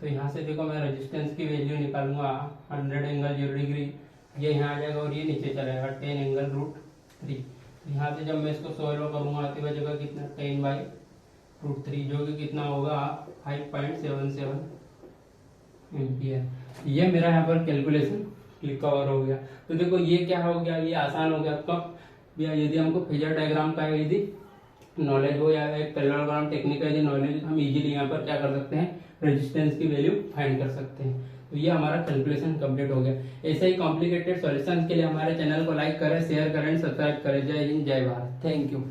Speaker 1: तो यहाँ से देखो मैं रेजिस्टेंस की वैल्यू निकालूंगा 100 एंगल 0 डिग्री, ये यहाँ आ जाएगा और ये नीचे चलेगा 10 एंगल √3। यहाँ से जब मैं इसको सोल्व करूँगा तो बचेगा कितना 10/√3, जो कि कितना होगा 5.77 एम्पियर। ये मेरा यहाँ पर कैलकुलेशन कवर हो गया। तो देखो ये क्या हो गया, ये आसान हो गया। कब भैया, यदि हमको फेजर डायग्राम का यदि नॉलेज हो या एक पैरेललोग्राम टेक्निक का यदि नॉलेज, हम इजीली यहाँ पर क्या कर सकते हैं, रेजिस्टेंस की वैल्यू फाइंड कर सकते हैं। तो ये हमारा कैलकुलेशन कंप्लीट हो गया। ऐसे ही कॉम्प्लिकेटेड सॉल्यूशन के लिए हमारे चैनल को लाइक करें, शेयर करें, सब्सक्राइब करें। जय हिंद, जय भारत, थैंक यू।